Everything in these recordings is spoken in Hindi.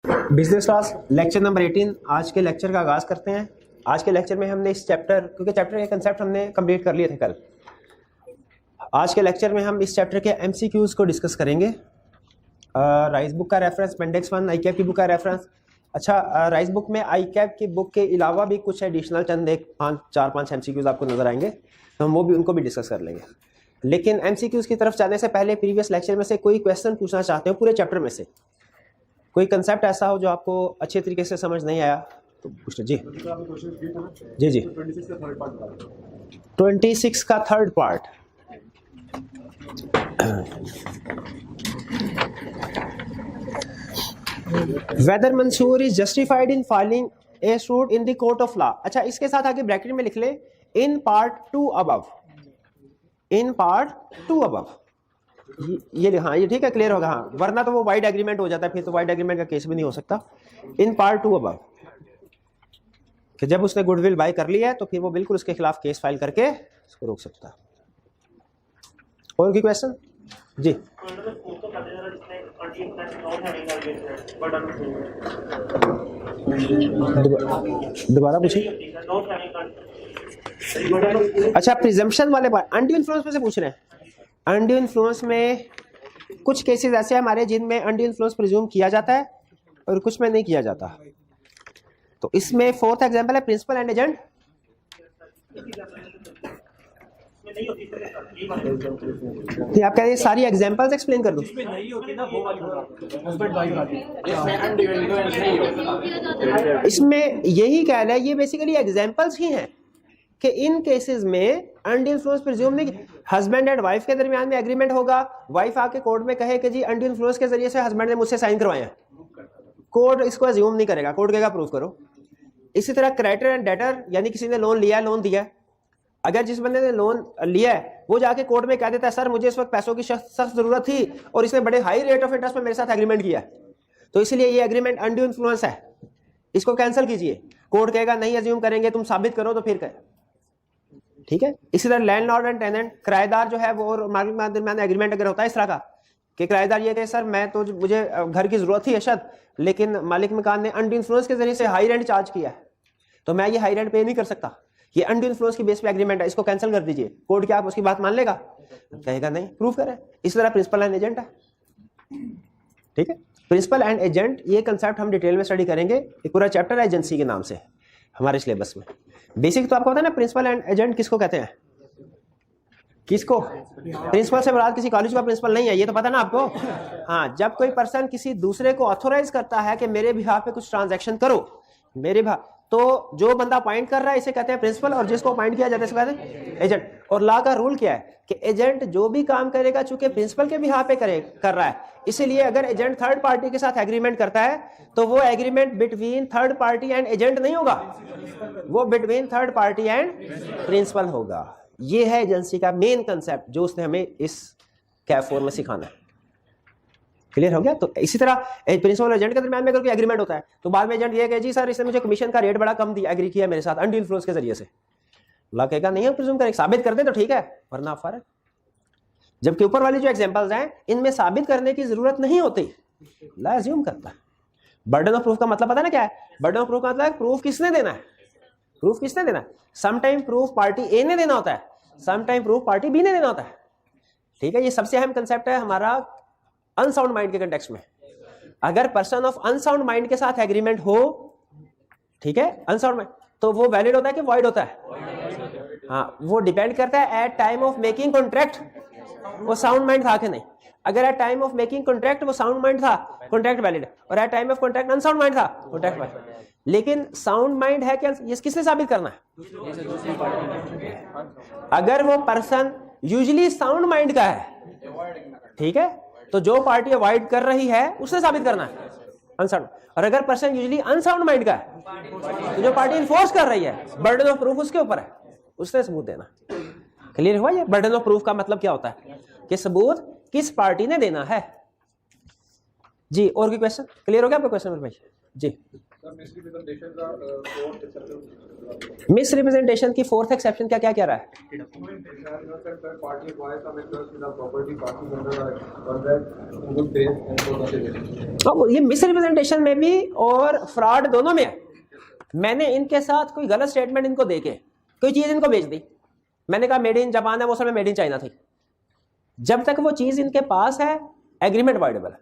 Business class lecture number 18। आज के लेक्चर का आगाज करते हैं। आज के लेक्चर में हमने इस चैप्टर, क्योंकि चैप्टर के कंसेप्ट हमने कंप्लीट कर लिए थे कल, आज के लेक्चर में हम इस चैप्टर के एमसीक्यूज को डिस्कस करेंगे। राइस बुक का रेफरेंस, पेंडेक्स 1 आईकैप की बुक का रेफरेंस। अच्छा, राइस बुक में आईकैप की बुक के अलावा भी कुछ एडिशनल चंद एक 4-5 एमसीक्यूज आपको नजर आएंगे, तो हम वो भी उनको भी डिस्कस कर लेंगे। लेकिन एमसीक्यूज की तरफ जाने से पहले प्रीवियस लेक्चर में से कोई क्वेश्चन पूछना चाहते हो पूरे चैप्टर में से, कोई कंसेप्ट ऐसा हो जो आपको अच्छे तरीके से समझ नहीं आया तो पूछ लो। जी जी जी 26 का third part. Whether Mansoor is justified in filing a suit in the court of law. अच्छा, इसके साथ आगे ब्रैकेट में लिख ले in part 2 above, in part 2 above. ये हाँ, ये ठीक है, क्लियर होगा। हाँ, वरना तो वो वाइड एग्रीमेंट हो जाता है, फिर तो वाइड एग्रीमेंट का केस भी नहीं हो सकता। इन पार्ट 2 अबव कि जब उसने गुडविल बाय कर लिया है तो फिर वो बिल्कुल उसके खिलाफ केस फाइल करके उसको रोक सकता है। और कोई क्वेश्चन? जी दोबारा पूछिए। अच्छा, प्रिजम्पशन वाले बात अनड्यू इन्फ्लुएंस में से पूछ रहे हैं। अनड्यू इन्फ्लुएंस में कुछ केसेस ऐसे हैं हमारे जिनमें अनड्यू इन्फ्लुएंस प्रिज्यूम किया जाता है और कुछ में नहीं किया जाता। तो इसमें फोर्थ एग्जांपल है प्रिंसिपल एंड एजेंट। आप कह रहे हैं सारी एग्जांपल्स एक्सप्लेन कर दूं? इसमें यही कह रहा है, ये बेसिकली एग्जांपल्स ही हैं कि इन केसेस में अनड्यू इन्फ्लुएंस प्रिज्यूम नहीं। हस्बैंड एंड वाइफ के दरमियान में एग्रीमेंट होगा, वाइफ आके कोर्ट में कहे कि जी अनड्यू इन्फ्लुएंस के जरिए से हस्बैंड ने मुझसे साइन करवाए हैं, कोर्ट इसको अज्यूम नहीं करेगा, कोर्ट कहेगा प्रूफ करो। इसी तरह क्रेडिटर एंड डेटर, यानी किसी ने लोन लिया, लोन दिया, अगर जिस बंदे ने लोन लिया है वो जाके कोर्ट में कह देता है सर मुझे इस वक्त पैसों की सख्त जरूरत थी और इसने बड़े हाई रेट ऑफ इंटरेस्ट में मेरे साथ एग्रीमेंट किया, तो इसलिए ये एग्रीमेंट अनड्यू इन्फ्लुएंस है, इसको कैंसिल कीजिए। कोर्ट कहेगा नहीं अज्यूम करेंगे, तुम साबित करो, तो फिर कहे ठीक है। इसी तरह लैंडलॉर्ड एंड टेनेंट, किराएदार जो है वो और मालिक के दरमियान एग्रीमेंट अगर होता है इस तरह का कि किराएदार ये कहे सर मैं तो मुझे घर की जरूरत थी अशद, लेकिन मालिक मकान ने अनड्यू इन्फ्लुएंस के जरिए से हाई रेंट चार्ज किया है तो मैं ये हाई रेंट पे नहीं कर सकता, ये अनड्यू इन्फ्लुएंस की बेस पे एग्रीमेंट है, इसको कैंसिल कर दीजिए। कोर्ट क्या आप उसकी बात मान लेगा? कहेगा नहीं, प्रूफ करें। इस तरह प्रिंसिपल एंड एजेंट है, ठीक है। प्रिंसिपल एंड एजेंट ये कंसेप्ट हम डिटेल में स्टडी करेंगे, एक पूरा चैप्टर है एजेंसी के नाम से हमारे सिलेबस में। बेसिक तो आपको पता है ना प्रिंसिपल एंड एजेंट किसको कहते हैं? किसको? प्रिंसिपल से मुराद किसी कॉलेज का प्रिंसिपल नहीं है, ये तो पता ना आपको। हाँ, जब कोई पर्सन किसी दूसरे को ऑथोराइज करता है कि मेरे बिहाफ पे कुछ ट्रांजैक्शन करो, मेरे बिहाफ, तो जो बंदा अपॉइंट कर रहा है इसे कहते हैं प्रिंसिपल और जिसको अपॉइंट किया जाता है इसे कहते हैं एजेंट। और लॉ का रूल क्या है कि एजेंट जो भी काम करेगा चूंकि प्रिंसिपल के बिहाफ पे कर रहा है, इसीलिए अगर एजेंट थर्ड पार्टी के साथ एग्रीमेंट करता है तो वो agreement between third party and agent नहीं होगा, वो between third party and principal होगा। ये है एजेंसी का मेन कंसेप्ट जो उसने हमें इस कैफ 4 में सिखाना है। क्लियर हो गया? तो इसी तरह प्रिंसिपल और एजेंट के दरमियान में अगर कोई एग्रीमेंट होता है तो बाद में एजेंट ये कहे जी सर इसने मुझे कमीशन का रेट बड़ा कम दिया, एग्री किया मेरे साथ अनड्यू इन्फ्लुएंस के जरिए से, लॉ कहेगा नहीं हम प्रिज्यूम करें, साबित कर दे तो ठीक है, वरना आप फर्क। जबकि ऊपर वाली जो एग्जांपल्स हैं इनमें साबित करने की जरूरत नहीं होती, लॉ अज्यूम करता है। बर्डन ऑफ प्रूफ का मतलब पता है ना क्या है? बर्डन ऑफ प्रूफ का मतलब प्रूफ किसने देना है, प्रूफ किसने देना है। Some time proof party A ने देना होता है, some time proof party B ने देना होता है, ठीक है। ये सबसे अहम कंसेप्ट है हमारा अनसाउंड माइंड के कंटेक्स्ट में। अगर पर्सन ऑफ अनसाउंड माइंड के साथ एग्रीमेंट हो, ठीक है, अनसाउंड माइंड, तो वो वैलिड होता है कि वॉइड होता है? हाँ, वो डिपेंड करता है at time of making contract वो साउंड माइंड था कि नहीं। अगर at time of making contract वो साउंड माइंड था, कॉन्ट्रैक्ट वैलिड, और at time of contract unsound mind था, कॉन्ट्रैक्ट वैलिड। लेकिन साउंड माइंड है क्या, ये किसने साबित करना है? अगर वो पर्सन यूजुअली साउंड माइंड का है, ठीक है, तो जो पार्टी अवॉइड कर रही है उसने साबित करना है अनसाउंड। और अगर पर्सन यूजुअली अनसाउंड माइंड का है तो जो पार्टी इन्फोर्स कर रही है बर्डन ऑफ प्रूफ उसके ऊपर है, उसने सबूत देना। क्लियर हुआ? ये बर्डन ऑफ प्रूफ का मतलब क्या होता है कि सबूत किस पार्टी ने देना है। जी और कोई क्वेश्चन? क्लियर हो गया आपका क्वेश्चन भाई? जी मिस रिप्रेजेंटेशन की फोर्थ एक्सेप्शन क्या क्या कह रहा है? अब ये मिस रिप्रेजेंटेशन में भी और फ्रॉड दोनों में है। मैंने इनके साथ कोई गलत स्टेटमेंट इनको देके कोई चीज इनको बेच दी, मैंने कहा मेड इन जापान है, वो समय मेड इन चाइना थी। जब तक वो चीज इनके पास है एग्रीमेंट वाइडेबल है।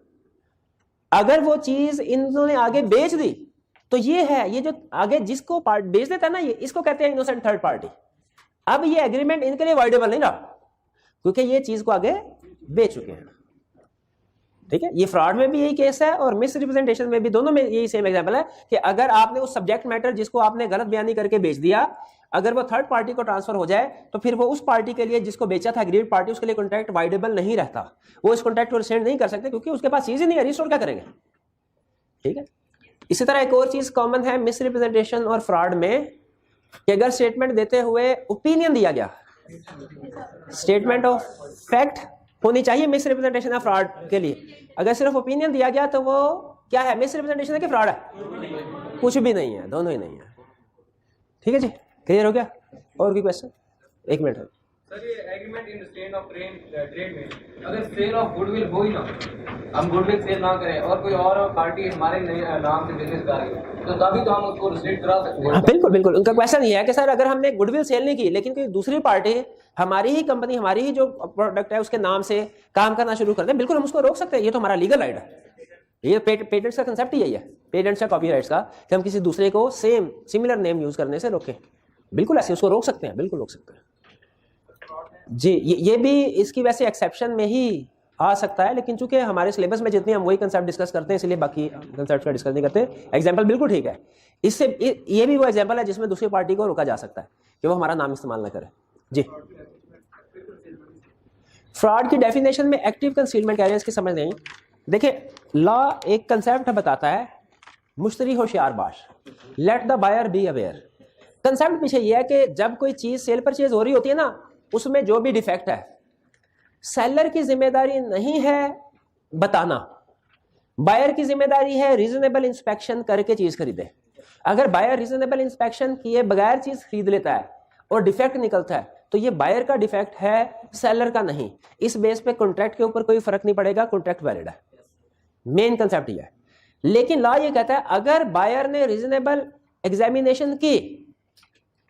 अगर वो चीज इन्होंने आगे बेच दी तो ये है, ये जो आगे जिसको बेच देता है ना, ये इसको कहते हैं इनोसेंट थर्ड पार्टी। अब ये एग्रीमेंट इनके लिए वाइडेबल नहीं रहा क्योंकि ये चीज को आगे बेच चुके हैं। ठीक है, ये फ्रॉड में भी यही केस है और मिस रिप्रेजेंटेशन में भी, दोनों में यही सेम एग्जांपल है कि अगर आपने उस सब्जेक्ट मैटर जिसको आपने गलत बयानी करके बेच दिया, अगर वो थर्ड पार्टी को ट्रांसफर हो जाए तो फिर वो उस पार्टी के लिए जिसको बेचा था एग्रीड पार्टी, उसके लिए कॉन्ट्रैक्ट वाइडेबल नहीं रहता। वो इस कॉन्ट्रैक्ट को रिसेंड नहीं कर सकते क्योंकि उसके पास चीज ही नहीं है, रिस्टोर क्या करेंगे। ठीक है, इसी तरह एक और चीज कॉमन है मिस रिप्रेजेंटेशन और फ्रॉड में कि अगर स्टेटमेंट देते हुए ओपिनियन दिया गया, स्टेटमेंट ऑफ फैक्ट होनी चाहिए मिस रिप्रेजेंटेशन या फ्रॉड के लिए, अगर सिर्फ ओपिनियन दिया गया तो वो क्या है, मिस रिप्रेजेंटेशन है कि फ्रॉड है? कुछ भी नहीं है, दोनों ही नहीं है। ठीक है जी, क्लियर हो गया? और कोई क्वेश्चन? एक मिनट है सर। ये agreement in state of trade में अगर सेल ऑफ गुडविल हो ही ना, हम गुडविल सेल ना करें और कोई और पार्टी हमारे नाम से बिजनेस कर रही है तो तभी तो हम उसको रिस्ट्रिक्ट करा सकते हैं। बिल्कुल बिल्कुल, उनका क्वेश्चन ये है कि सर अगर हमने गुडविल सेल नहीं की लेकिन कोई दूसरी पार्टी हमारी ही कंपनी, हमारी ही जो प्रोडक्ट है उसके नाम से काम करना शुरू कर दे, बिल्कुल हम उसको रोक सकते हैं। ये तो हमारा लीगल राइट है। ये पेटेंट्स का कंसेप्ट ही यही है, पेटेंट्स या कॉपीराइट्स का, कि हम किसी दूसरे को सिमिलर नेम यूज करने से रोकें। बिल्कुल ऐसे उसको रोक सकते हैं, बिल्कुल रोक सकते हैं जी। ये भी इसकी वैसे एक्सेप्शन में ही आ सकता है, लेकिन चूंकि हमारे सिलेबस में जितने हम वही कंसेप्ट डिस्कस करते हैं इसलिए बाकी कंसेप्ट का डिस्कस नहीं करते। एग्जांपल बिल्कुल ठीक है, इससे ये भी वो एग्जांपल है जिसमें दूसरी पार्टी को रोका जा सकता है कि वो हमारा नाम इस्तेमाल ना करे जी। फ्रॉड की डेफिनेशन में एक्टिव कंसीलमेंट कह रहे हैं, इसकी समझ नहीं। देखिए, लॉ एक कंसेप्ट बताता है, मुश्तरी होशियार बाश, let the buyer be aware. Concept पीछे ये है कि जब कोई चीज सेल परचेज हो रही होती है ना, उसमें जो भी डिफेक्ट है सेलर की जिम्मेदारी नहीं है बताना, बायर की जिम्मेदारी है रीजनेबल इंस्पेक्शन करके चीज खरीदे। अगर बायर रीजनेबल इंस्पेक्शन किए बगैर चीज खरीद लेता है और डिफेक्ट निकलता है तो ये बायर का डिफेक्ट है, सेलर का नहीं। इस बेस पे कॉन्ट्रैक्ट के ऊपर कोई फर्क नहीं पड़ेगा, कॉन्ट्रैक्ट वैलिड है। मेन कंसेप्ट ये है। लेकिन लॉ ये कहता है अगर बायर ने रीजनेबल एग्जामिनेशन की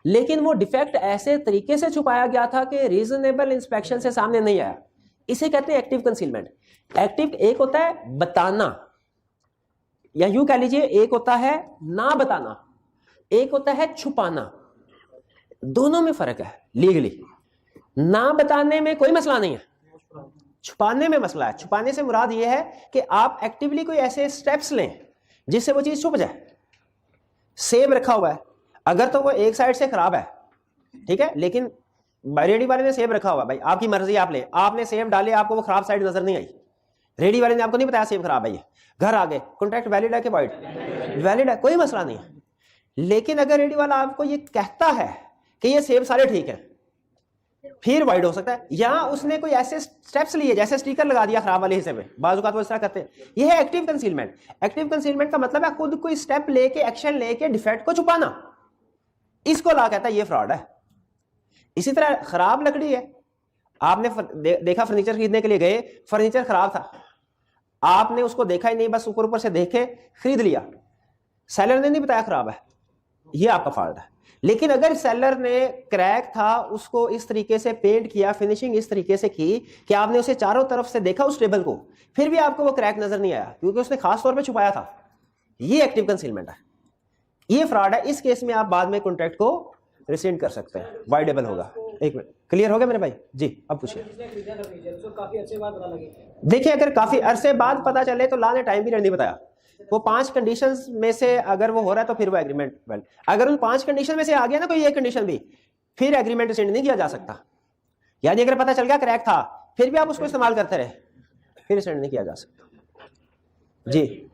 लेकिन वो डिफेक्ट ऐसे तरीके से छुपाया गया था कि रीजनेबल इंस्पेक्शन से सामने नहीं आया, इसे कहते हैं एक्टिव कंसीलमेंट। एक्टिव एक होता है बताना, या यूं कह लीजिए एक होता है ना बताना, एक होता है छुपाना। दोनों में फर्क है लीगली। ना बताने में कोई मसला नहीं है, छुपाने में मसला है। छुपाने से मुराद ये है कि आप एक्टिवली कोई ऐसे स्टेप्स लें जिससे वो चीज छुप जाए। सेब रखा हुआ है, अगर तो वो एक साइड से खराब है, ठीक है, लेकिन रेडी वाले ने सेब रखा हुआ, भाई आपकी मर्जी, आप ले, आपने सेब डाले, आपको वो खराब साइड नजर नहीं आई, रेडी वाले ने आपको नहीं बताया सेब खराब है, ये घर आ गए, कॉन्ट्रैक्ट वैलिड है कि वाइड वैलिड है, कोई मसला नहीं है। लेकिन अगर रेडी वाला आपको ये कहता है कि ये सेब सारे ठीक है, फिर वाइड हो सकता है। यहां उसने कोई ऐसे स्टेप्स लिए जैसे स्टिकर लगा दिया खराब वाले हिस्से में, बाजू का तो इस तरह करते हैं। यह है एक्टिव कंसीलमेंट। एक्टिव कंसीलमेंट का मतलब है खुद कोई स्टेप लेके, एक्शन लेके डिफेक्ट को छुपाना। इसको ला कहता है ये फ्रॉड है। इसी तरह खराब लकड़ी है, आपने देखा फर्नीचर खरीदने के लिए गए, फर्नीचर खराब था, आपने उसको देखा ही नहीं, बस ऊपर ऊपर से देखे खरीद लिया, सेलर ने नहीं बताया खराब है, ये आपका फॉल्ट है। लेकिन अगर सेलर ने क्रैक था, उसको इस तरीके से पेंट किया, फिनिशिंग इस तरीके से की कि आपने उसे चारों तरफ से देखा उस टेबल को, फिर भी आपको वो क्रैक नजर नहीं आया क्योंकि उसने खास तौर पे छुपाया था, ये एक्टिव कंसीलमेंट है, ये फ्रॉड है। इस केस में आप बाद में कॉन्ट्रैक्ट को रिसेंड कर सकते हैं, वाइडेबल होगा। एक मिनट, क्लियर हो गया मेरे भाई जी? अब पूछिए। देखिए, अगर काफी अरसे बाद पता चले तो लॉ ने टाइम पीरियड नहीं बताया। वो 5 कंडीशंस में से अगर वो हो रहा है तो फिर वो एग्रीमेंट वैलिड। अगर उन 5 कंडीशन में से आ गया ना कोई एक कंडीशन भी, फिर एग्रीमेंट रिसेंड नहीं किया जा सकता। यानी अगर पता चल गया क्रैक था, फिर भी आप उसको इस्तेमाल करते रहे, फिर रिसेंड नहीं किया जा सकता जी।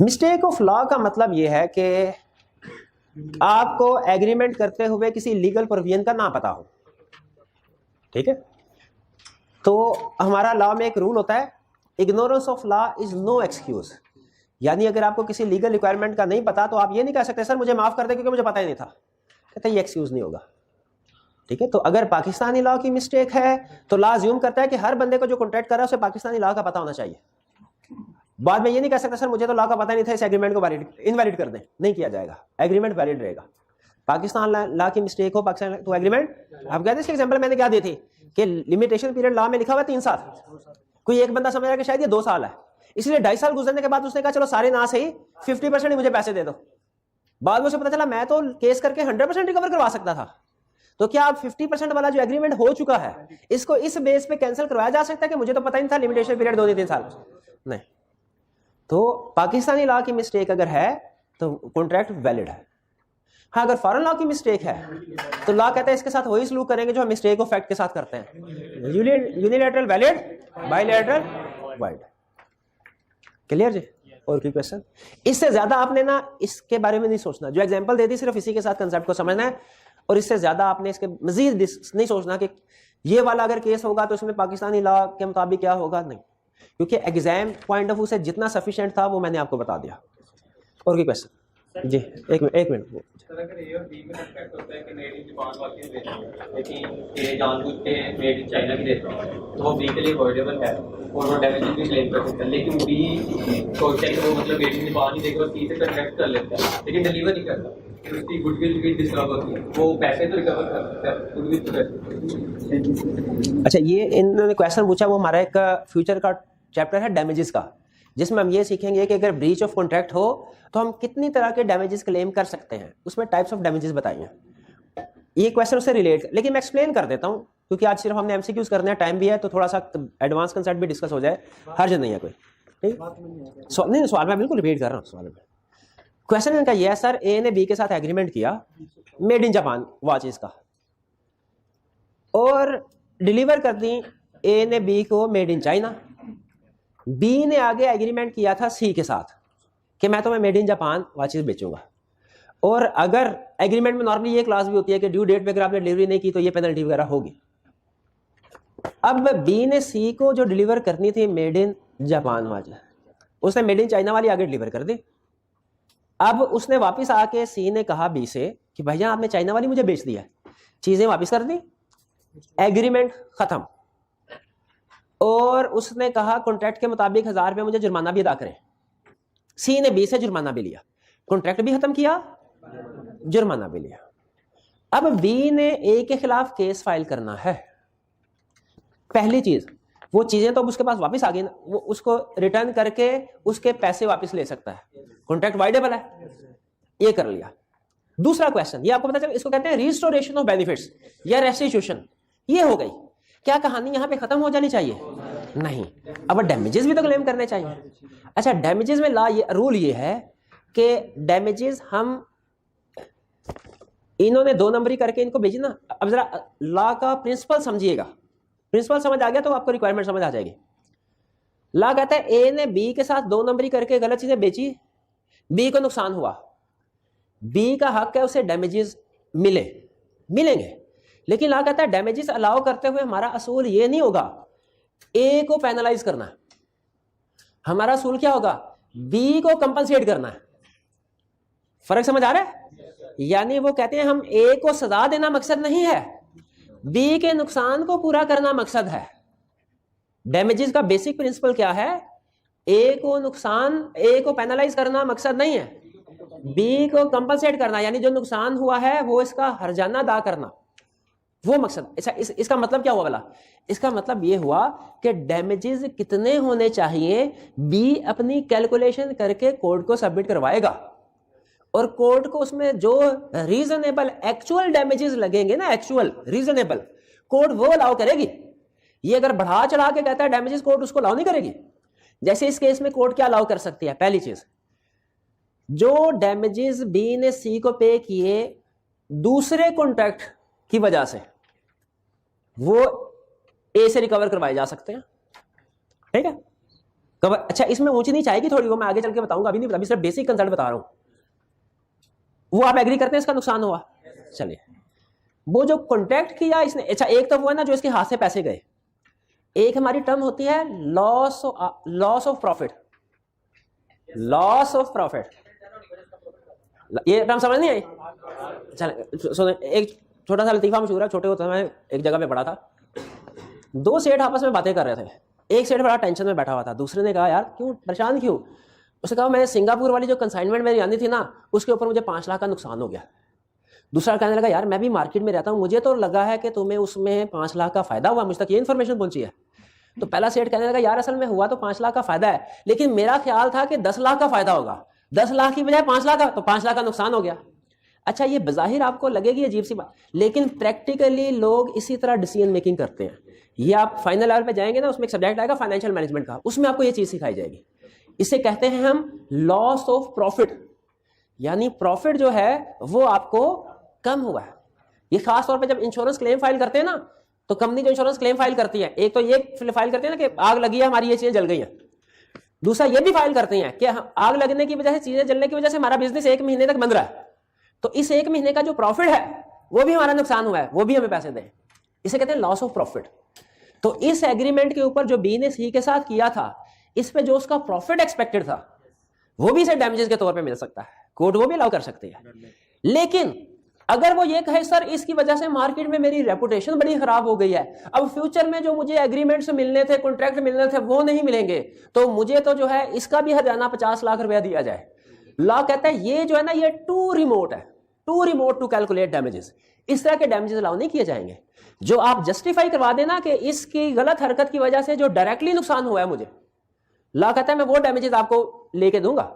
मिस्टेक ऑफ लॉ का मतलब यह है कि आपको एग्रीमेंट करते हुए किसी लीगल प्रोविजन का ना पता हो, ठीक है। तो हमारा लॉ में एक रूल होता है, ignorance of law is no excuse. यानी अगर आपको किसी लीगल रिक्वायरमेंट का नहीं पता तो आप ये नहीं कह सकते सर मुझे माफ कर दे क्योंकि मुझे पता ही नहीं था, कहते ये एक्सक्यूज नहीं होगा। ठीक है, तो अगर पाकिस्तानी लॉ की मिस्टेक है तो लॉ अज्यूम करता है कि हर बंदे को जो कॉन्ट्रैक्ट कर रहा है उसे पाकिस्तानी लॉ का पता होना चाहिए। बाद में ये नहीं कह सकता सर मुझे तो लॉ का पता नहीं था, इस एग्रीमेंट को इनवैलिड कर दें, नहीं किया जाएगा, एग्रीमेंट वैलिड रहेगा। पाकिस्तान लॉ की मिस्टेक हो पाकिस्तान तो एग्रीमेंट, आप कहते हैं एग्जांपल मैंने क्या दी थी कि लिमिटेशन पीरियड लॉ में लिखा हुआ 3 साल, कोई एक बंदा समझ रहा है कि शायद ये 2 साल है, इसलिए 2.5 साल गुजरने के बाद उसने कहा चलो सारे ना सही 50% ही मुझे पैसे दे दो। बाद में उसे पता चला मैं तो केस करके 100% रिकवर करवा सकता था। तो क्या आप 50% वाला जो एग्रीमेंट हो चुका है इसको इस बेस पे कैंसिल करवाया जा सकता है कि मुझे तो पता ही नहीं था लिमिटेशन पीरियड 2-3 साल? नहीं। तो पाकिस्तानी लॉ की मिस्टेक अगर है तो कॉन्ट्रैक्ट वैलिड है। हाँ, अगर फॉरेन लॉ की मिस्टेक है तो लॉ कहता है इसके साथ वही सलूक करेंगे जो हम मिस्टेक को फैक्ट के साथ करते हैं। Unilateral valid, bilateral void. Clear जी? और कोई क्वेश्चन? इससे ज्यादा आपने ना इसके बारे में नहीं सोचना, जो एग्जांपल दे दी सिर्फ इसी के साथ कंसेप्ट को समझना है, और इससे ज्यादा आपने इसके मजीद नहीं सोचना कि ये वाला अगर केस होगा तो इसमें पाकिस्तानी लॉ के मुताबिक क्या होगा, नहीं, क्योंकि एग्जाम पॉइंट ऑफ व्यू से जितना सफिशिएंट था वो मैंने आपको बता दिया। और कोई क्वेश्चन? जी एक मिनट। सर अगर ए और बी में कॉन्ट्रैक्ट होता है कि मेड इन जापान वाले देते हैं लेकिन ए जानबूझ के मेड इन चाइना की देते हैं तो वो बी के लिए अवॉइडेबल है और वो डैमेजेस भी क्लेम कर सकता है, लेकिन बी सोचता है कि वो मतलब मेड इन जापान ही देकर सी से कॉन्ट्रैक्ट कर लेता है लेकिन डिलीवर नहीं करता, तो उसकी गुडविल भी डिस्टर्ब होती है, वो पैसे तो रिकवर कर सकता है, गुडविल तो। अच्छा, ये इन्होंने क्वेश्चन पूछा, वो हमारा एक फ्यूचर का चैप्टर है डैमेजेस का, जिसमें हम ये सीखेंगे कि अगर ब्रीच ऑफ कॉन्ट्रैक्ट हो तो हम कितनी तरह के डैमेजेस क्लेम कर सकते हैं, उसमें टाइप्स ऑफ डैमेजेस बताइए। ये क्वेश्चन उससे रिलेट, लेकिन मैं एक्सप्लेन कर देता हूं क्योंकि आज सिर्फ हमने एमसीक्यूज करने हैं, टाइम भी है, तो थोड़ा सा एडवांस कंसेप्ट भी डिस्कस हो जाए, हर्ज नहीं है कोई। नहीं, सवाल मैं बिल्कुल रिपीट कर रहा हूँ। सवाल में क्वेश्चन इनका यह है, सर ए ने बी के साथ एग्रीमेंट किया मेड इन जापान वॉचेस का और डिलीवर कर दी ए ने बी को मेड इन चाइना। बी ने आगे एग्रीमेंट किया था सी के साथ कि मैं तुम्हें मेड इन जापान वॉचेस बेचूंगा, और अगर एग्रीमेंट में नॉर्मली ये क्लास भी होती है कि ड्यू डेट पे अगर आपने डिलीवरी नहीं की तो ये पेनल्टी वगैरह होगी। अब बी ने सी को जो डिलीवर करनी थी मेड इन जापान वॉचेस, उसने मेड इन चाइना वाली आगे डिलीवर कर दी। अब उसने वापस आके सी ने कहा बी से कि भैया आपने चाइना वाली मुझे बेच दिया, चीजें वापस कर दी, एग्रीमेंट खत्म, और उसने कहा कॉन्ट्रैक्ट के मुताबिक 1000 रुपये मुझे जुर्माना भी अदा करें। सी ने बी से जुर्माना भी लिया, कॉन्ट्रैक्ट भी खत्म किया, जुर्माना भी लिया। अब बी ने ए के खिलाफ केस फाइल करना है। पहली चीज, वो चीजें तो उसके पास वापस आ गई ना, वो उसको रिटर्न करके उसके पैसे वापस ले सकता है, कॉन्ट्रैक्ट वाइडेबल है, ये कर लिया। दूसरा क्वेश्चन, ये आपको पता चला, इसको कहते हैं रिस्टोरेशन ऑफ बेनिफिट्स या रेस्टिट्यूशन। ये हो गई। क्या कहानी यहां पे खत्म हो जानी चाहिए? नहीं, अब डैमेजेस भी तो क्लेम करने चाहिए। अच्छा, डैमेजेस में रूल ये है कि डैमेजेस हम इन्होंने 2 नंबरी करके इनको भेजी ना। अब जरा लॉ का प्रिंसिपल समझिएगा, प्रिंसिपल समझ आ गया तो आपको रिक्वायरमेंट समझ आ जाएगी। लॉ कहता है ए ने बी के साथ 2 नंबरी करके गलत चीजें बेची, बी को नुकसान हुआ, बी का हक है उसे डैमेजेस मिलेंगे, लेकिन लॉ कहता है डैमेजेस अलाउ करते हुए हमारा असूल ये नहीं होगा ए को पेनलाइज करना है, हमारा असूल क्या होगा? बी को कंपनसेट करना है। फर्क समझ आ रहा है? यानी वो कहते हैं हम ए को सजा देना मकसद नहीं है, बी के नुकसान को पूरा करना मकसद है। डैमेजेस का बेसिक प्रिंसिपल क्या है? ए को पेनलाइज करना मकसद नहीं है, बी को कंपनसेट करना, यानी जो नुकसान हुआ है वो इसका हर्जाना अदा करना, वो मकसद। अच्छा, इसका मतलब क्या हुआ वाला? इसका मतलब ये हुआ कि डैमेजेस कितने होने चाहिए, बी अपनी कैलकुलेशन करके कोर्ट को सबमिट करवाएगा, और कोर्ट को उसमें जो रीजनेबल एक्चुअल डैमेजेस लगेंगे ना, एक्चुअल रीजनेबल, कोर्ट वो अलाउ करेगी। ये अगर बढ़ा चढ़ा के कहता है डैमेजेस, कोर्ट उसको अलाउ नहीं करेगी। जैसे इस केस में कोर्ट क्या अलाउ कर सकती है? पहली चीज, जो डैमेजेस बी ने सी को पे किए दूसरे कॉन्ट्रैक्ट की वजह से, वो ए से रिकवर करवाए जा सकते हैं। ठीक है, कवर। अच्छा, इसमें ऊंची नीच आएगी थोड़ी, वो मैं आगे चल के बताऊंगा, अभी नहीं बता, अभी सिर्फ बेसिक कंसेप्ट बता रहा हूं। वो आप एग्री करते हैं इसका नुकसान हुआ? चलिए, वो जो कॉन्ट्रैक्ट किया इसने, अच्छा एक तो वो है ना जो इसके हाथ से पैसे गए, एक हमारी टर्म होती है loss of profit. Loss of profit, ये टर्म समझ नहीं आई? चल एक छोटा सा लतीफा मशहूर है, छोटे होते समय एक जगह पे पढ़ा था, दो सेठ आपस में बातें कर रहे थे, एक सेठ बड़ा टेंशन में बैठा हुआ था, दूसरे ने कहा यार क्यों परेशान क्यों? उसने कहा मैं सिंगापुर वाली जो कंसाइनमेंट मेरी आनी थी ना उसके ऊपर मुझे 5 लाख का नुकसान हो गया। दूसरा कहने लगा यार मैं भी मार्केट में रहता हूँ, मुझे तो लगा है कि तुम्हें उसमें 5 लाख का फायदा हुआ, मुझ तक ये इन्फॉर्मेशन पहुंची है। तो पहला सेठ कहने लगा यार असल में हुआ तो 5 लाख का फायदा है, लेकिन मेरा ख्याल था कि 10 लाख का फायदा होगा, 10 लाख की बजाय 5 लाख का, तो 5 लाख का नुकसान हो गया। अच्छा ये बज़ाहिर आपको लगेगी अजीब सी बात, लेकिन प्रैक्टिकली लोग इसी तरह डिसीजन मेकिंग करते हैं। ये आप फाइनल लेवल पे जाएंगे ना, उसमें एक सब्जेक्ट आएगा फाइनेंशियल मैनेजमेंट का, उसमें आपको ये चीज सिखाई जाएगी। इसे कहते हैं हम लॉस ऑफ प्रॉफिट, यानी प्रॉफिट जो है वो आपको कम हुआ है। ये खास तौर पे जब इंश्योरेंस क्लेम फाइल करते हैं ना, तो कंपनी जो इंश्योरेंस क्लेम फाइल करती है, एक तो ये फाइल करते हैं ना कि आग लगी है हमारी ये चीजें जल गई हैं, दूसरा ये भी फाइल करते हैं कि आग लगने की वजह से, चीजें जलने की वजह से हमारा बिजनेस 1 महीने तक बंद रहा है, तो इस 1 महीने का जो प्रॉफिट है वो भी हमारा नुकसान हुआ है, वो भी हमें पैसे दें। इसे कहते हैं लॉस ऑफ प्रॉफिट। तो इस एग्रीमेंट के ऊपर जो बी ने सी के साथ किया था, इस पे जो उसका प्रॉफिट एक्सपेक्टेड था वो भी इसे डैमेजेस के तौर पे मिल सकता है, कोर्ट वो भी अलाउ कर सकती है। लेकिन अगर वो ये कहे सर इसकी वजह से मार्केट में मेरी रेपुटेशन बड़ी खराब हो गई है, अब फ्यूचर में जो मुझे एग्रीमेंट्स मिलने थे, कॉन्ट्रैक्ट मिलने थे वो नहीं मिलेंगे, तो मुझे तो जो है इसका भी हर्जाना 50 लाख रुपया दिया जाए। लॉ कहता है ये जो है ना ये टू रिमोट है, too remote to calculate damages, इस तरह के डैमेजेस अलाउ नहीं किए जाएंगे। जो आप जस्टिफाई करवा देना कि इसकी गलत हरकत की वजह से जो डायरेक्टली नुकसान हुआ है मुझे, लॉ कहता है मैं वो डैमेजेस आपको लेके दूंगा,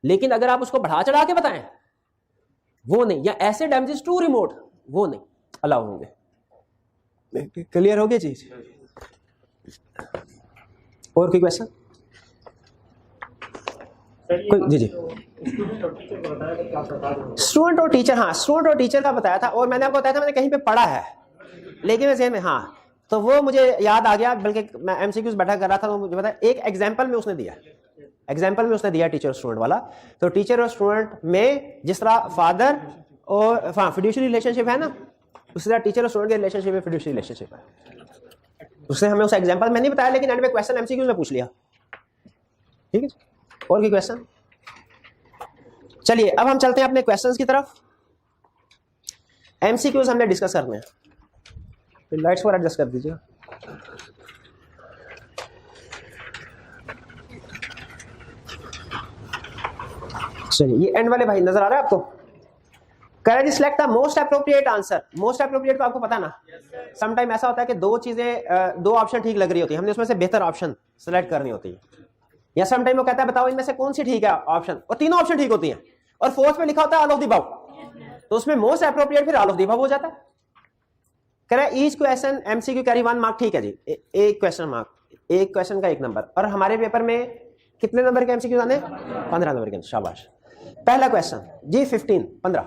लेकिन अगर आप उसको बढ़ा चढ़ा के बताएं वो नहीं, या ऐसे डैमेजेस टू रिमोट वो नहीं अलाउ होंगे। क्लियर हो गया चीज? और कोई क्वेश्चन? जी जी। स्टूडेंट और टीचर, हाँ स्टूडेंट और टीचर का बताया था, और मैंने आपको बताया था मैंने कहीं पे पढ़ा है, लेकिन वैसे में हाँ तो वो मुझे याद आ गया, बल्कि मैं एमसीक्यूज बैठा कर रहा था तो मुझे पता एक एग्जांपल में उसने दिया, एग्जांपल में उसने दिया टीचर और स्टूडेंट वाला। तो टीचर और स्टूडेंट में जिस तरह फादर और फिड्यूशियरी रिलेशनशिप है ना, उसी तरह टीचर और स्टूडेंट के रिलेशनशिप में फिड्यूशियरी रिलेशनशिप है। उसने हमें उस एग्जांपल में नहीं बताया, लेकिन एंड में क्वेश्चन एमसीक्यूज में पूछ लिया। ठीक है, और कोई क्वेश्चन? चलिए अब हम चलते हैं अपने क्वेश्चंस की तरफ। एमसीक्यूज हमने डिस्कस करने हैं, तो लाइट्स को एडजस्ट कर दीजिएगा। चलिए ये एंड वाले भाई नजर आ रहा है आपको? Correct select the most appropriate answer. Most appropriate को आपको पता ना, समटाइम ऐसा होता है कि दो चीजें, दो ऑप्शन ठीक लग रही होती है, हमने उसमें से बेहतर ऑप्शन सेलेक्ट करनी होती है, या समटाइम वो कहता है बताओ इनमें से कौन सी ठीक है ऑप्शन, और तीनों ऑप्शन ठीक होती हैं, और फोर्थ में लिखा होता है ऑल ऑफ द अबव, तो उसमें मोस्ट एप्रोप्रिएट फिर ऑल ऑफ द अबव हो जाता है। कह रहा है each question MCQ carry 1 mark, ठीक है जी, एक क्वेश्चन मार्क, एक क्वेश्चन का 1 नंबर। और हमारे पेपर में कितने नंबर के एमसीक्यू आने? 15 नंबर के। शाबाश। पहला क्वेश्चन जी 15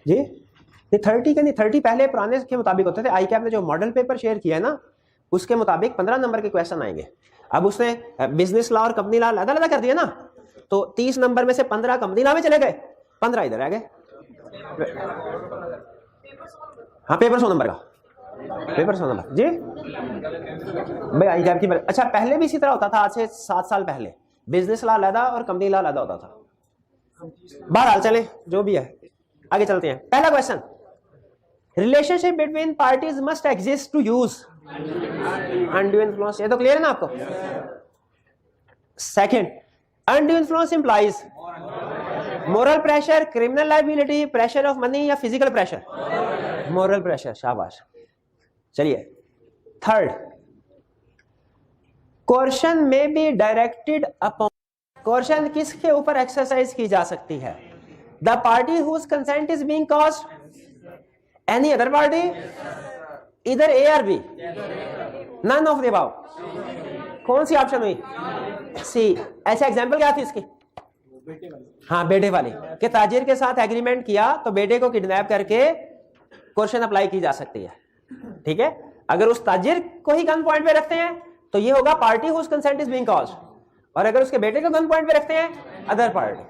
जी नहीं 30 के नहीं, 30 पहले पुराने के मुताबिक होते थे। आई कैप ने जो मॉडल पेपर शेयर किया है ना उसके मुताबिक 15 नंबर के क्वेश्चन आएंगे। अब उसने बिजनेस लॉ और कंपनी लॉ अलग-अलग कर दिया ना, तो 30 नंबर में से 15 कंपनी लॉ में चले गए, 15 इधर आ गए। हाँ पेपर 100 नंबर का, पेपर 100 नंबर जी भाई आई कैप की। अच्छा पहले भी इसी तरह होता था, आज से 7 साल पहले बिजनेस लॉ अलग और कंपनी लॉ अलग होता था। बहरहाल चलें जो भी है, आगे चलते हैं। पहला question, relationship between parties must exist to use undue influence, ये तो क्लियर है ना आपको? Second, undue influence implies moral pressure, criminal liability, pressure of money या फिजिकल प्रेशर? Moral pressure. शाबाश। चलिए थर्ड, कोर्शन में बी डायरेक्टेड अपॉन, कोर्शन किसके ऊपर एक्सरसाइज की जा सकती है? The party whose consent is being caused, any other party, इधर ए और B, none of the above. कौन सी ऑप्शन हुई? सी। ऐसा एग्जांपल क्या थी इसकी? हाँ बेटे वाली, कि ताजिर के साथ एग्रीमेंट किया तो बेटे को किडनैप करके कोर्शन अप्लाई की जा सकती है। ठीक है, अगर उस ताजिर को ही गन पॉइंट पे रखते हैं तो ये होगा party whose consent is being caused, और अगर उसके बेटे को गन पॉइंट पे रखते हैं अदर पार्टी,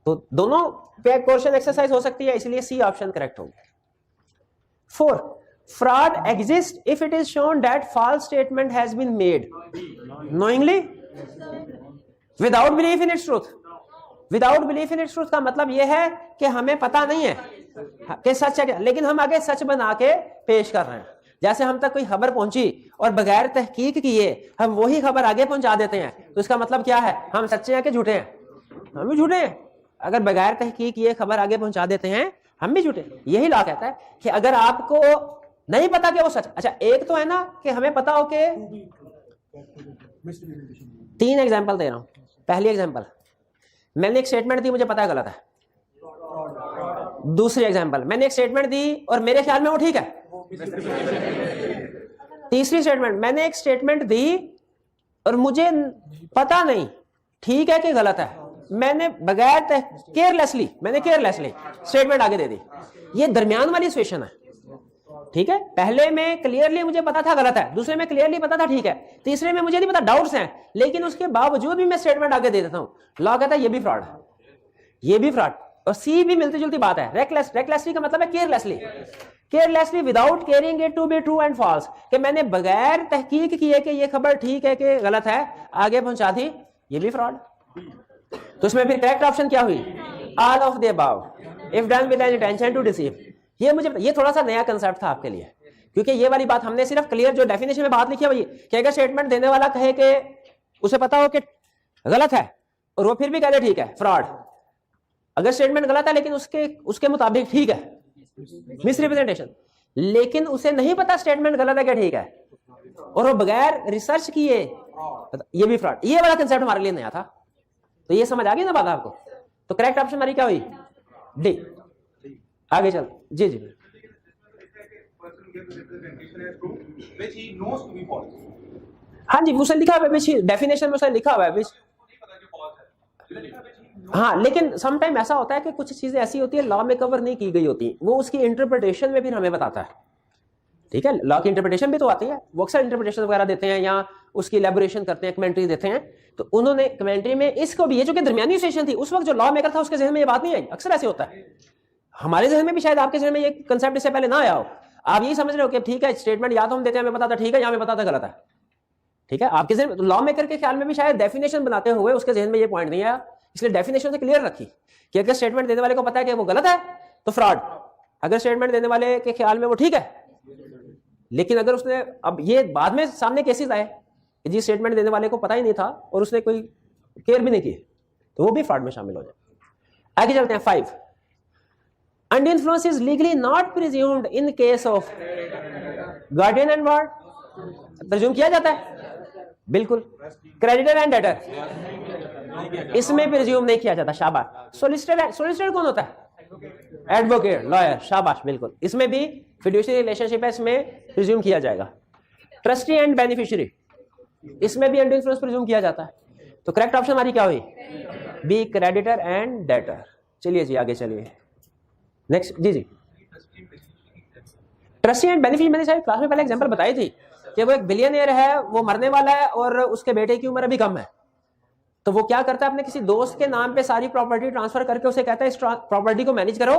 तो दोनों पे कोर्शन एक्सरसाइज हो सकती है, इसलिए सी ऑप्शन करेक्ट होगा। 4, fraud exists if it is shown that false statement has been made knowingly without belief in its truth. Without belief in its truth का मतलब यह है कि हमें पता नहीं है कि सच है, लेकिन हम आगे सच बना के पेश कर रहे हैं। जैसे हम तक कोई खबर पहुंची और बगैर तहकीक किए हम वही खबर आगे पहुंचा देते हैं, तो इसका मतलब क्या है? हम सच्चे हैं कि झूठे हैं? हम भी झूठे हैं। अगर बगैर तहकीक किए खबर आगे पहुंचा देते हैं हम भी झूठे। यही लॉ कहता है कि अगर आपको नहीं पता कि वो सच, अच्छा एक तो है ना कि हमें पता हो कि, 3 एग्जांपल दे रहा हूं। पहली एग्जांपल, मैंने एक स्टेटमेंट दी, मुझे पता है गलत है। दूसरी एग्जांपल, मैंने एक स्टेटमेंट दी और मेरे ख्याल में वो ठीक है। तीसरी स्टेटमेंट, मैंने एक स्टेटमेंट दी और मुझे पता नहीं ठीक है कि गलत है, मैंने बगैर केयरलेसली स्टेटमेंट आगे दे दी। ये दरमियान वाली सिचुएशन है, ठीक है। पहले में क्लियरली मुझे पता था गलत है, दूसरे में क्लियरली पता था ठीक है, तीसरे में मुझे नहीं पता, डाउट्स हैं, लेकिन उसके बावजूद भी मैं स्टेटमेंट आगे दे देता हूं। लॉ कहता है ये भी फ्रॉड है, ये भी फ्रॉड। और सी भी मिलती जुलती बात है। रेकलेसली का मतलब है carelessly without caring it to be true and false, कि मैंने बगैर तहकीक किए कि ये खबर ठीक है कि गलत है आगे पहुंचा दी, ये भी फ्रॉड। तो इसमें फिर करेक्ट ऑप्शन क्या हुई? All of the above if done with an intention to deceive. ये थोड़ा सा नया कंसेप्ट था आपके लिए, क्योंकि ये वाली बात हमने सिर्फ क्लियर जो डेफिनेशन में बात लिखी है वही कि अगर स्टेटमेंट देने वाला कहे कि उसे पता हो कि गलत है और वो फिर भी कह दे ठीक है, फ्रॉड। अगर स्टेटमेंट गलत है लेकिन उसके मुताबिक ठीक है, मिसरिप्रेजेंटेशन, लेकिन उसे नहीं पता स्टेटमेंट गलत है क्या ठीक है और वो बगैर रिसर्च किए, ये भी फ्रॉड। ये वाला कंसेप्ट हमारे लिए नया था। तो ये समझ आ गई ना बात आपको? तो करेक्ट ऑप्शन हमारी क्या हुई? डी। आगे चल जी जी। हाँ जी, उसे लिखा हुआ है, डेफिनेशन में उसे लिखा हुआ है। हाँ, लेकिन समटाइम ऐसा होता है कि कुछ चीजें ऐसी होती है लॉ में कवर नहीं की गई होती, वो उसकी इंटरप्रिटेशन में फिर हमें बताता है। ठीक है, लॉ की इंटरप्रिटेशन भी तो आती है, वो अक्सर इंटरप्रिटेशन वगैरह देते हैं या उसकी इलैबोरेशन करते हैं, कमेंट्री देते हैं। तो उन्होंने कमेंट्री में इसको भी, ये जो कि दरमियानी सेशन थी उस वक्त जो लॉ मेकर था उसके जहन में ये बात नहीं आई। अक्सर ऐसे होता है, हमारे जहन में भी शायद आपके जहन में ये कंसेप्ट इससे पहले ना आया हो। आप यही समझ रहे हो कि ठीक है स्टेटमेंट या तो हम देते हैं हमें पता था ठीक है, या हमें पता था गलत है। ठीक है, आपके जहन लॉ मेकर के ख्याल में भी शायद डेफिनेशन बनाते हुए उसके जहन में ये पॉइंट नहीं आया, इसलिए डेफिनेशन से क्लियर रखी कि अगर स्टेटमेंट देने वाले को पता है कि वो गलत है तो फ्रॉड, अगर स्टेटमेंट देने वाले के ख्याल में वो ठीक है। लेकिन अगर उसने, अब ये बाद में सामने केसेस आए कि जी स्टेटमेंट देने वाले को पता ही नहीं था और उसने कोई केयर भी नहीं की, तो वो भी फ्रॉड में शामिल हो जाए। आगे चलते हैं 5। Undue influence is legally not presumed in case of guardian and ward. Presume किया जाता है बिल्कुल। क्रेडिटर एंड डेटर, इसमें प्रिज्यूम नहीं किया जाता। शाबाश। सोलिसिटर कौन होता है? Advocate, lawyer. शाबाश, बिल्कुल। इसमें भी फिड्यूशियरी रिलेशनशिप है, इसमें प्रिज्यूम किया जाएगा। ट्रस्टी एंड बेनिफिशियरी, इसमें भी अनड्यू इन्फ्लुएंस प्रिज्यूम किया जाता है। तो करेक्ट ऑप्शन हमारी क्या हुई? B, creditor and debtor. चलिए जी आगे चलिए, नेक्स्ट जी। ट्रस्टी एंड बेनिफिशियरी, मैंने शायद क्लास में पहले एग्जांपल बताई थी कि वो एक बिलियनियर है, वो मरने वाला है और उसके बेटे की उम्र अभी कम है। तो वो क्या करता है, अपने किसी दोस्त के नाम पे सारी प्रॉपर्टी ट्रांसफर करके उसे कहता है इस प्रॉपर्टी को मैनेज करो,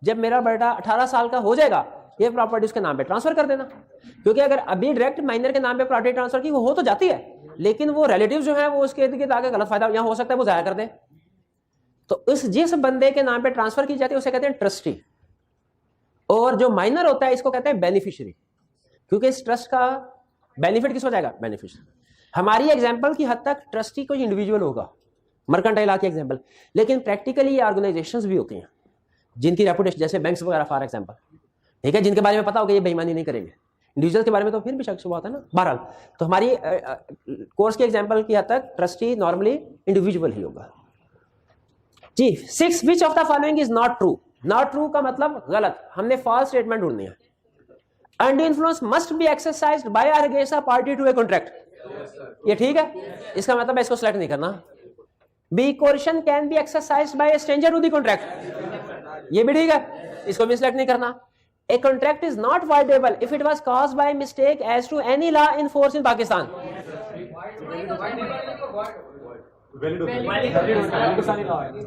जब मेरा बेटा 18 साल का हो जाएगा ये प्रॉपर्टी उसके नाम पे ट्रांसफर कर देना। क्योंकि अगर अभी डायरेक्ट माइनर के नाम पे प्रॉपर्टी ट्रांसफर की वो हो तो जाती है, लेकिन वो रिलेटिव जो है वो उसके इर्द गिर्द आगे गलत फायदा यहाँ हो सकता है वो जाया कर दे। तो जिस बंदे के नाम पे ट्रांसफर की जाती है उसे कहते हैं ट्रस्टी, और जो माइनर होता है इसको कहते हैं बेनिफिशियरी, क्योंकि इस ट्रस्ट का बेनिफिट किसको जाएगा? बेनिफिशियरी। हमारी एग्जांपल की हद तक ट्रस्टी कोई इंडिविजुअल होगा, मर्केंटाइल लॉ की एग्जांपल, लेकिन प्रैक्टिकली ये ऑर्गेनाइजेशंस भी होती हैं जिनकी रेपुटेशन, जैसे बैंक्स वगैरह फॉर एग्जांपल, ठीक है, जिनके बारे में पता होगा ये बेईमानी नहीं करेंगे। इंडिविजुअल के बारे में तो फिर भी शक शुबा होता है ना। बहरहाल, तो हमारी कोर्स के एग्जांपल की हद तक ट्रस्टी नॉर्मली इंडिविजुअल ही होगा जी। 6, which of the following is not true. Not true का मतलब गलत, हमने फॉल्स स्टेटमेंट ढूंढनी है। Undue influence must be exercised by और against a party to a contract, ये ठीक है, इसका मतलब इसको सेलेक्ट नहीं करना। B, coercion can be exercised by a stranger to the contract, ये भी ठीक है, इसको भी सिलेक्ट नहीं करना। A contract is not voidable if it was caused by mistake as to any law in force in Pakistan.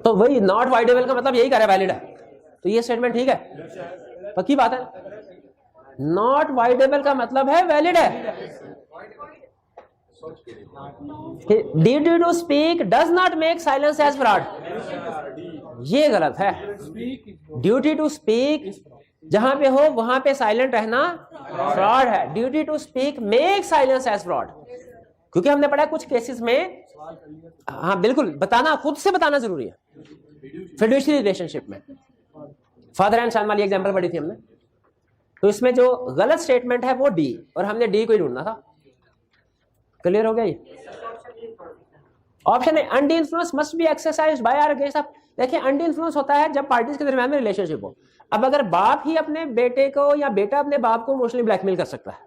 तो वही नॉट वाइडेबल का मतलब यही कह रहा है वैलिड है, तो ये स्टेटमेंट ठीक है, पक्की बात है। नॉट वाइडेबल का मतलब है वैलिड है। Duty to speak does not make silence as fraud, ये गलत है। ड्यूटी टू स्पीक जहां पे हो वहां पे साइलेंट रहना फ्रॉड है। Duty to speak make silence as fraud, क्योंकि हमने पढ़ा कुछ केसेस में, हाँ बिल्कुल, बताना खुद से बताना जरूरी है। फिड्यूशियरी रिलेशनशिप में फादर एंड सन वाली एग्जांपल पढ़ी थी हमने, तो इसमें जो गलत स्टेटमेंट है वो डी, और हमने डी को ही ढूंढना था। क्लियर हो गया ये? ऑप्शन है undue influence must be exercised by और अगेंस्ट। देखिए अनडी इन्फ्लुएंस होता है जब पार्टीज के दरमियान में रिलेशनशिप हो। अब अगर बाप ही अपने बेटे को या बेटा अपने बाप को इमोशनली ब्लैकमेल कर सकता है,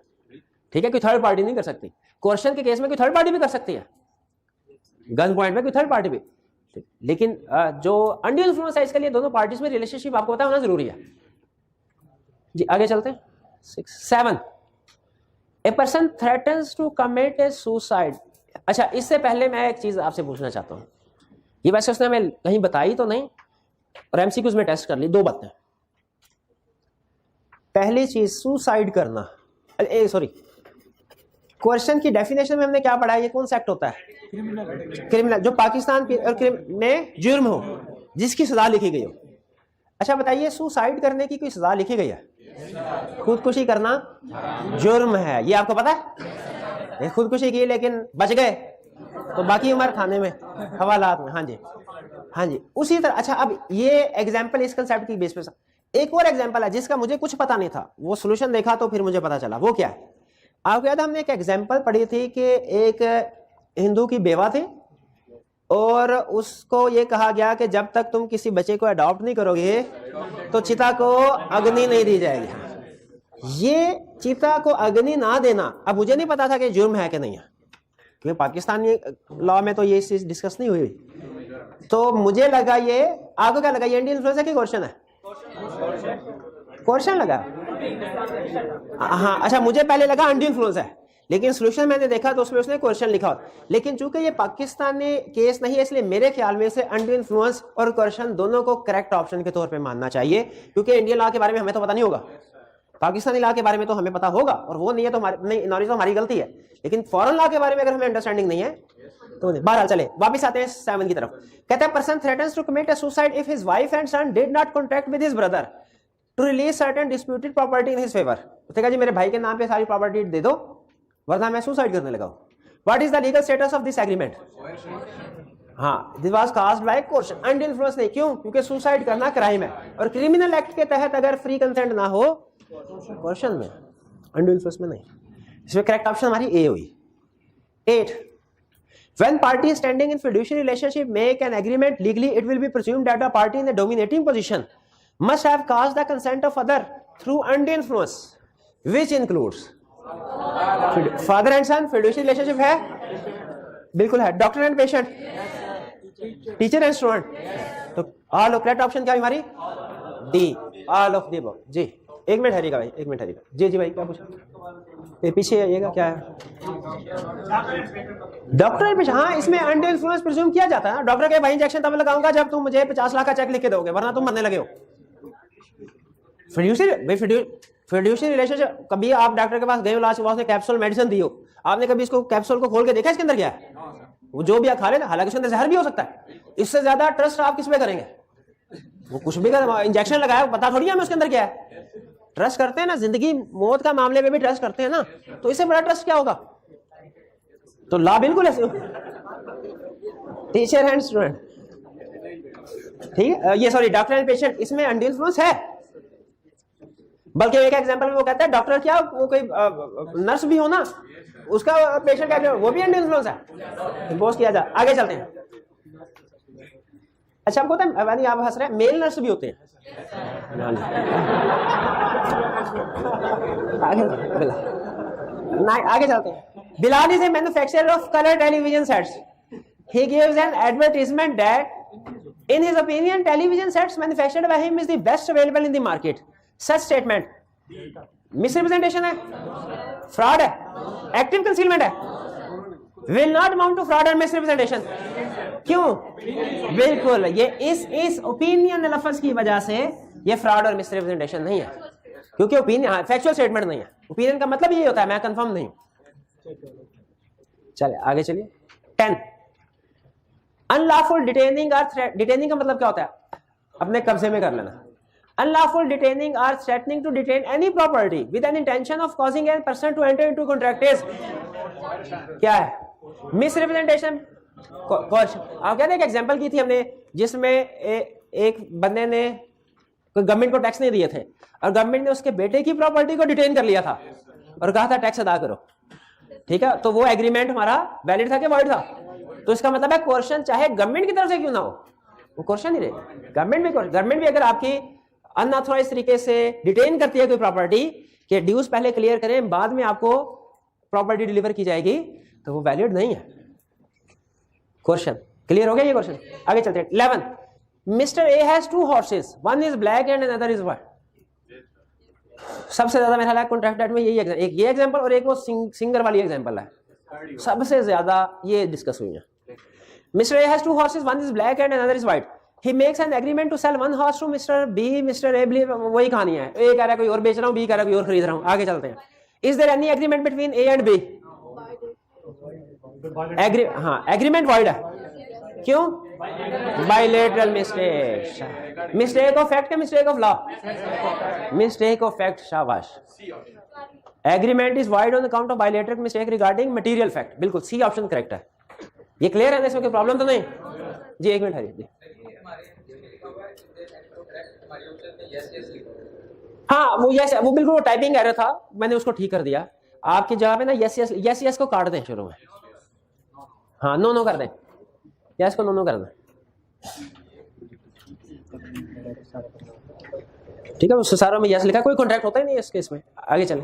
ठीक है, कोई थर्ड पार्टी नहीं कर सकती। कोर्शन के केस में कोई थर्ड पार्टी भी कर सकती है, गन पॉइंट में कोई थर्ड पार्टी भी, लेकिन जो अनडी इन्फ्लुएंस है इसके लिए दोनों पार्टीज में रिलेशनशिप आपको पता होना जरूरी है जी। आगे चलते हैं। 7 a person threatens to commit a suicide. अच्छा, इससे पहले मैं एक चीज आपसे पूछना चाहता हूं, ये वैसे उसने हमें कहीं बताई तो नहीं, और एमसीक्यूज में टेस्ट कर ली। 2 बातें। पहली चीज सुसाइड करना, सॉरी, क्वेश्चन की डेफिनेशन में हमने क्या पढ़ा है? ये कौन सा एक्ट होता है? क्रिमिनल, जो पाकिस्तान में जुर्म हो, जिसकी सजा लिखी गई हो। अच्छा बताइए, सुसाइड करने की कोई सजा लिखी गई है? खुदकुशी करना जुर्म है, ये आपको पता है? खुदकुशी की लेकिन बच गए तो बाकी उम्र थाने में, हवालात में। हाँ जी, हाँ जी, उसी तरह। अच्छा, अब ये एग्जाम्पल इस कंसेप्ट की बेस पे। एक और एग्जाम्पल है जिसका मुझे कुछ पता नहीं था, वो सोल्यूशन देखा तो फिर मुझे पता चला। वो क्या है? आपको याद है हमने एक एग्जाम्पल पढ़ी थी कि एक हिंदू की बेवा थी और उसको ये कहा गया कि जब तक तुम किसी बच्चे को अडॉप्ट नहीं करोगे तो चिता को अग्नि नहीं दी जाएगी। ये चिता को अग्नि ना देना, अब मुझे नहीं पता था कि जुर्म है कि नहीं है, क्योंकि पाकिस्तानी लॉ में तो ये चीज डिस्कस नहीं हुई। तो मुझे लगा ये, आपको क्या लगा, ये इंडियन इन्फ्लुएंस है कि क्वेश्चन है? क्वेश्चन लगा। हाँ, अच्छा, मुझे पहले लगा अनडी इन्फ्लुएंस है, लेकिन सोल्यूशन मैंने देखा तो उसमें उसने क्वेश्चन लिखा। लेकिन चूंकि ये पाकिस्तानी केस नहीं है, इसलिए मेरे ख्याल में से अनडी इन्फ्लुएंस और क्वेश्चन दोनों को करेक्ट ऑप्शन के तौर पे मानना चाहिए, क्योंकि इंडियन लॉ के बारे में हमें तो पता नहीं होगा, पाकिस्तानी लॉ के बारे में तो हमें पता होगा, और वो नहीं है तो हमारी नॉलेज तो हमारी गलती है। लेकिन फॉरेन लॉ के बारे में अगर हमें अंडरस्टैंडिंग नहीं है तो बहरहाल चले वापस आते हैं 7 की तरफ। कहते हैं person threatens to commit a suicide if his wife and son did not contract with his brother to release certain disputed property in his favour. कहेगा जी मेरे भाई के नाम पे सारी प्रॉपर्टी दे दो वरना मैं सुसाइड करने लगा हूं। What is the legal status of this agreement? हाँ, this was caused by coercion. Undue influence नहीं, क्यों? क्योंकि सुसाइड करना क्राइम है, और क्रिमिनल एक्ट के तहत अगर फ्री कंसेंट ना हो क्वेश्चन में, अनडी इन्फ्लुएंस में नहीं। इसमें करेक्ट ऑप्शन हमारी ए हुई। 8 when parties standing in fiduciary relationship make an agreement legally, it will be presumed that the party in the dominating position must have caused the consent of other through undue influence, which includes father and son। fiduciary relationship है, बिल्कुल है। Doctor and patient, teacher and student, तो ऑल ऑफ करेक्ट ऑप्शन क्या हमारी? D, all of the above. जी एक मिनट हरिएगा भाई, एक मिनट हरिएगा। जी जी भाई क्या पूछा? ये पीछे आइएगा, क्या है? डॉक्टर एंड पेशेंट, हाँ, इसमें अनड्यू इन्फ्लुएंस प्रिज्यूम किया जाता है। डॉक्टर के भाई इंजेक्शन तब लगाऊंगा जब तुम मुझे 50 लाख का चेक लिख के दोगे, वरना तुम मरने लगे हो। फिड्यूशियरी रिलेशनशिप, कभी आप डॉक्टर के पास गए, उसने कैप्सूल मेडिसिन दी हो, आपने कभी इसको कैप्सूल को खोल के देखा इसके अंदर क्या है? वो जो भी आप खा लेना, हालांकि उसके अंदर जहर भी हो सकता है। इससे ज्यादा ट्रस्ट आप किस पे करेंगे? वो कुछ भी कर, इंजेक्शन लगाया, पता थोड़ी है उसके अंदर क्या है। ट्रस्ट करते हैं ना, जिंदगी मौत का मामले में भी ट्रस्ट करते हैं ना, तो इससे बड़ा ट्रस्ट क्या होगा? तो लॉ बिल्कुल ऐसे। टीचर एंड स्टूडेंट, ठीक है, ये सॉरी डॉक्टर एंड पेशेंट, इसमें अनड्यू इन्फ्लुएंस है। बल्कि एक एग्जांपल में वो कहता है डॉक्टर क्या, वो कोई नर्स भी हो ना, उसका पेशेंट का वो भी अनड्यू इन्फ्लुएंस है, इंपोज किया जाए। आगे चलते हैं। अच्छा, आपको पता है, आप हंस रहे हैं, मेल नर्स भी होते हैं। आगे चलते हैं। Bilal is a manufacturer of color television sets. He gives an advertisement that, in his opinion, television sets manufactured by him is the best available in the market. Such statement misrepresentation है, fraud है, active concealment है, will not amount to fraud and misrepresentation। क्यों? बिल्कुल, ये इस ओपिनियन लफ्ज की वजह से ये फ्रॉड और मिसरिप्रेजेंटेशन नहीं है। क्योंकि ओपिनियन फैक्चुअल स्टेटमेंट नहीं है। ओपिनियन का मतलब ये होता है मैं कंफर्म नहीं हूं। चले आगे चलिए। 10 अनलॉफुल डिटेनिंग और डिटेनिंग का मतलब क्या होता है? अपने कब्जे में कर लेना। अनलॉफुल डिटेनिंग और threatening to detain any property with an intention of causing an person to enter into contract is क्या है? मिसरिप्रेजेंटेशन। आप कहते हैं कि एग्जांपल की थी हमने जिसमें एक बंदे ने गवर्नमेंट को टैक्स नहीं दिए थे और गवर्नमेंट ने उसके बेटे की प्रॉपर्टी को डिटेन कर लिया था और कहा था टैक्स अदा करो, ठीक है? तो वो एग्रीमेंट हमारा वैलिड था कि वॉइड था? तो इसका मतलब है कोर्शन चाहे गवर्नमेंट की तरफ से क्यों ना हो वो कोर्शन ही रहेगा। गवर्नमेंट भी अगर आपकी अनऑथराइज्ड तरीके से डिटेन करती है कोई प्रॉपर्टी के ड्यूज पहले क्लियर करें बाद में आपको प्रॉपर्टी डिलीवर की जाएगी तो वो वैलिड नहीं है। क्वेश्चन क्लियर हो गया ये क्वेश्चन? आगे चलते हैं। 11 mister A has 2 horses, one is black and another is white. सबसे ज्यादा मेरा कॉन्ट्रैक्ट एक्ट में यही एक ये एग्जांपल और एक वो सिंगर वाली एग्जांपल है, सबसे ज्यादा ये डिस्कस हुई है। Mister A has 2 horses, one is black and another is white. He makes an agreement to sell 1 horse to mister B. Mister A believe वही कहानी है, ए कह रहा है कोई और बेच रहा हूं, बी कह रहा है कोई और खरीद रहा हूं। आगे चलते हैं। Is there any agreement between A and B? Agreement void है। क्यों? Bilateral mistake. Mistake of fact है mistake of law? Mistake of fact. शाबाश। Agreement is void on account of bilateral mistake regarding material fact. बिल्कुल सी ऑप्शन करेक्ट है। ये क्लियर है? इसमें कोई प्रॉब्लम तो नहीं? जी एक मिनट हरिए। हाँ वो यस, वो बिल्कुल टाइपिंग एरर था, मैंने उसको ठीक कर दिया। आपकी जगह पे ना यस को काट दें शुरू में। हाँ नो कर दें, यस को नो कर दें, ठीक है? उस सारों में यस लिखा, कोई कॉन्ट्रैक्ट होता ही नहीं है इस केस में। आगे चले।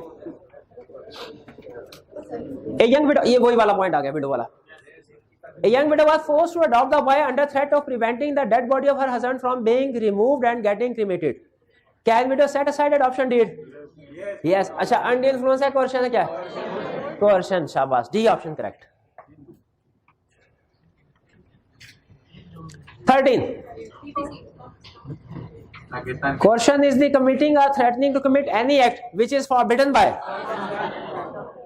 ए यंग विडो, ये वही वाला पॉइंट आ गया विडो वाला। A young widow was forced to adopt the boy under threat of preventing the dead body of her husband from being removed and getting cremated. Can widow set aside adoption deed? Yes. अच्छा undue influence है, coercion है क्या? Coercion। शाबाश, D option correct. 13 coercion is the committing or threatening to commit any act which is forbidden by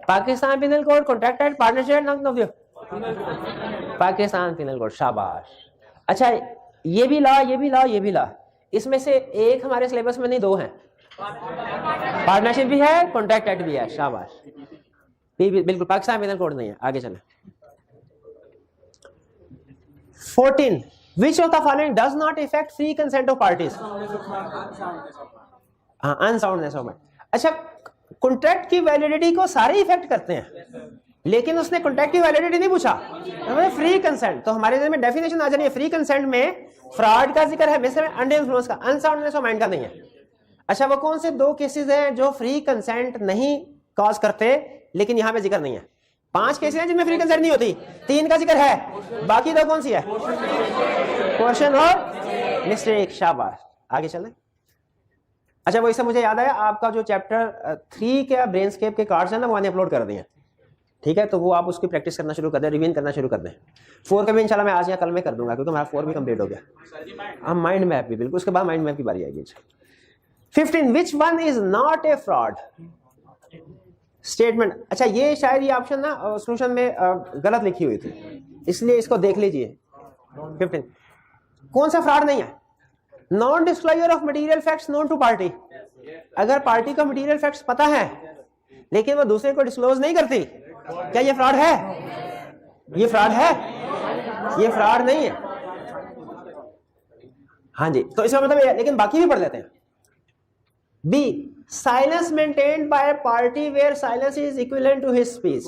Pakistan Penal Code, Contract Act, Partnership Act, none of you? Pakistan penal code. शाबाश। अच्छा ये भी ला, इसमें से एक हमारे सिलेबस में नहीं, 2 हैं। पार्टनरशिप भी है, कॉन्ट्रैक्ट एक्ट भी है। शाबाश। बिल्कुल पाकिस्तान पिनल कोड नहीं है। आगे चले। 14 which of the following does not affect free consent of parties? हाँ अनसाउंडनेस ऑफ माइंड। अच्छा कॉन्ट्रैक्ट की वैलिडिटी को सारे इफेक्ट करते हैं लेकिन उसने कॉन्ट्रैक्ट की वैलिडिटी नहीं पूछा, तो फ्री कंसेंट। तो हमारे में डेफिनेशन आ जानी है, फ्री कंसेंट में फ्रॉड का जिक्र है, मिसर अंडर इन्फ्लुएंस का, अनसाउंडनेस ऑफ माइंड का नहीं है। अच्छा वो कौन से 2 केसेस हैं जो फ्री कंसेंट नहीं कॉज करते लेकिन यहां पे जिक्र नहीं है? 5 केसेस हैं जिनमें फ्री कंसेंट नहीं होती, 3 का जिक्र है, बाकी 2 कौन सी है? क्वेश्चन और मिस्टेक। शाबाश। आगे चलें। अच्छा वो इससे मुझे याद आया, आपका जो चैप्टर 3 के ब्रेनस्केप के कार्ड्स है ना वो मैंने अपलोड कर दिए हैं, ठीक है? तो वो आप उसकी प्रैक्टिस करना शुरू कर दें, रिवीजन करना शुरू कर दें। 4 का भी इंशाल्लाह मैं आज या कल में कर दूंगा क्योंकि हमारा 4 भी कंप्लीट हो गया। हम माइंड मैप भी बिल्कुल, उसके बाद माइंड मैप की बारी आएगी। 15 which one is not A fraud statement. अच्छा ये शायद ये ऑप्शन ना सोल्यूशन में गलत लिखी हुई थी, इसलिए इसको देख लीजिए। 15 कौन सा फ्रॉड नहीं है? Non disclosure of material facts known to party. अगर पार्टी को मटेरियल फैक्ट्स पता है लेकिन वो दूसरे को डिस्क्लोज नहीं करती, क्या ये फ्रॉड है? ये फ्रॉड है? ये फ्रॉड नहीं है। हाँ जी, तो इसका मतलब ये, लेकिन बाकी भी पढ़ लेते हैं। B silence maintained by party where silence is equivalent to his speech.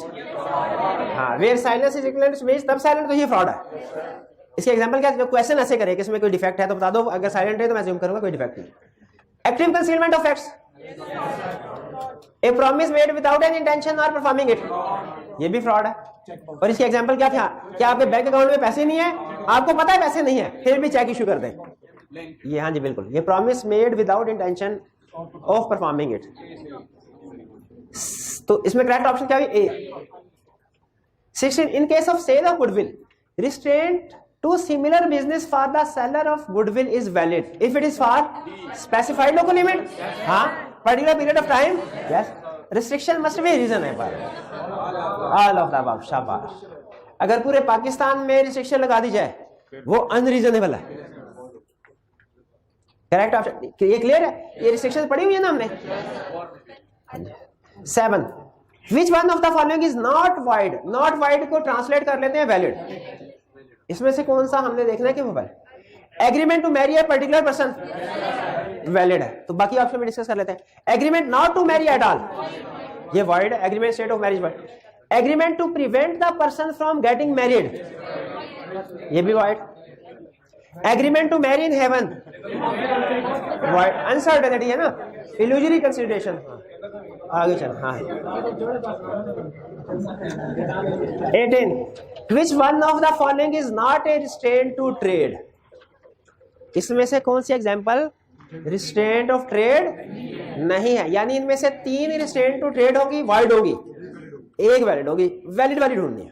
हाँ where silence is equivalent to speech, तब साइलेंट, तो ये फ्रॉड है। इसके एग्जांपल क्या? जो क्वेश्चन ऐसे करे कि इसमें कोई डिफेक्ट है तो बता दो, अगर साइलेंट है तो मैं अज्यूम करूंगा कोई डिफेक्ट नहीं। Active concealment of facts, A promise made without any intention और परफॉर्मिंग इट, ये भी फ्रॉड है। और इसके एग्जांपल क्या था? क्या आपके बैंक अकाउंट में पैसे नहीं है, आपको पता है पैसे नहीं है, फिर भी चेक इशू कर दें, ये हाँ जी बिल्कुल, ये promise made without intention of performing it. तो इसमें करेक्ट ऑप्शन क्या हुई? A. 16 in case of sale of goodwill restraint to similar business for the seller of goodwill is valid if it is for specified local limit। हाँ particular period of time, yes, restriction must be reasonable, all of the above, शाबाश। अगर पूरे पाकिस्तान में रिस्ट्रिक्शन लगा दी जाए वो अनरीजनेबल है, करेक्ट ऑप्शन, ये क्लियर है, ये रिस्ट्रिक्शन पड़ी हुई है ना हमने। 7, विच one of the following is not wide, not wide को ट्रांसलेट कर लेते हैं वैलिड, इसमें से कौन सा हमने देखना है कि वो valid, agreement to marry a particular person valid है, तो बाकी ऑप्शन में डिस्कस कर लेते हैं। Agreement not to marry at all, ये वाइड है, agreement state of marriage void. Agreement to prevent the person from getting married, ये भी void. Agreement to marry in heaven, void, uncertainty है ना, इल्यूजरी कंसिडरेशन। आगे चल, हाँ 18, which one of the following is not a restraint to trade, इसमें से कौन सी एग्जांपल रिस्ट्रेंट ऑफ ट्रेड नहीं है, यानी इनमें से 3 रिस्ट्रेंट टू ट्रेड होगी, वाइड होगी, एक वैलिड होगी, वैलिड वाली ढूंढनी है।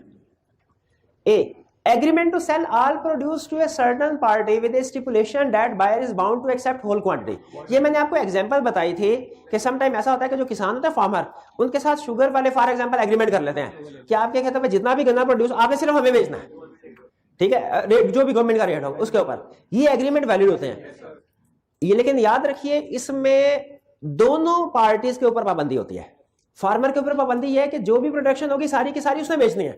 A, agreement to sell all produce to a certain party with a stipulation that buyer is bound to accept whole quantity, ये मैंने आपको एग्जांपल बताई थी कि सम टाइम ऐसा होता है कि जो किसान होते हैं फार्मर, उनके साथ शुगर वाले फॉर एग्जांपल एग्रीमेंट कर लेते हैं कि आपके खेतों में जितना भी गन्ना प्रोड्यूस आपने सिर्फ हमें बेचना है, ठीक है, रेट जो भी गवर्नमेंट का रेट होगा उसके ऊपर, ये एग्रीमेंट वैलिड होते हैं ये। लेकिन याद रखिए इसमें दोनों पार्टीज के ऊपर पाबंदी होती है, फार्मर के ऊपर पाबंदी है कि जो भी प्रोडक्शन होगी सारी की सारी उसने बेचनी है,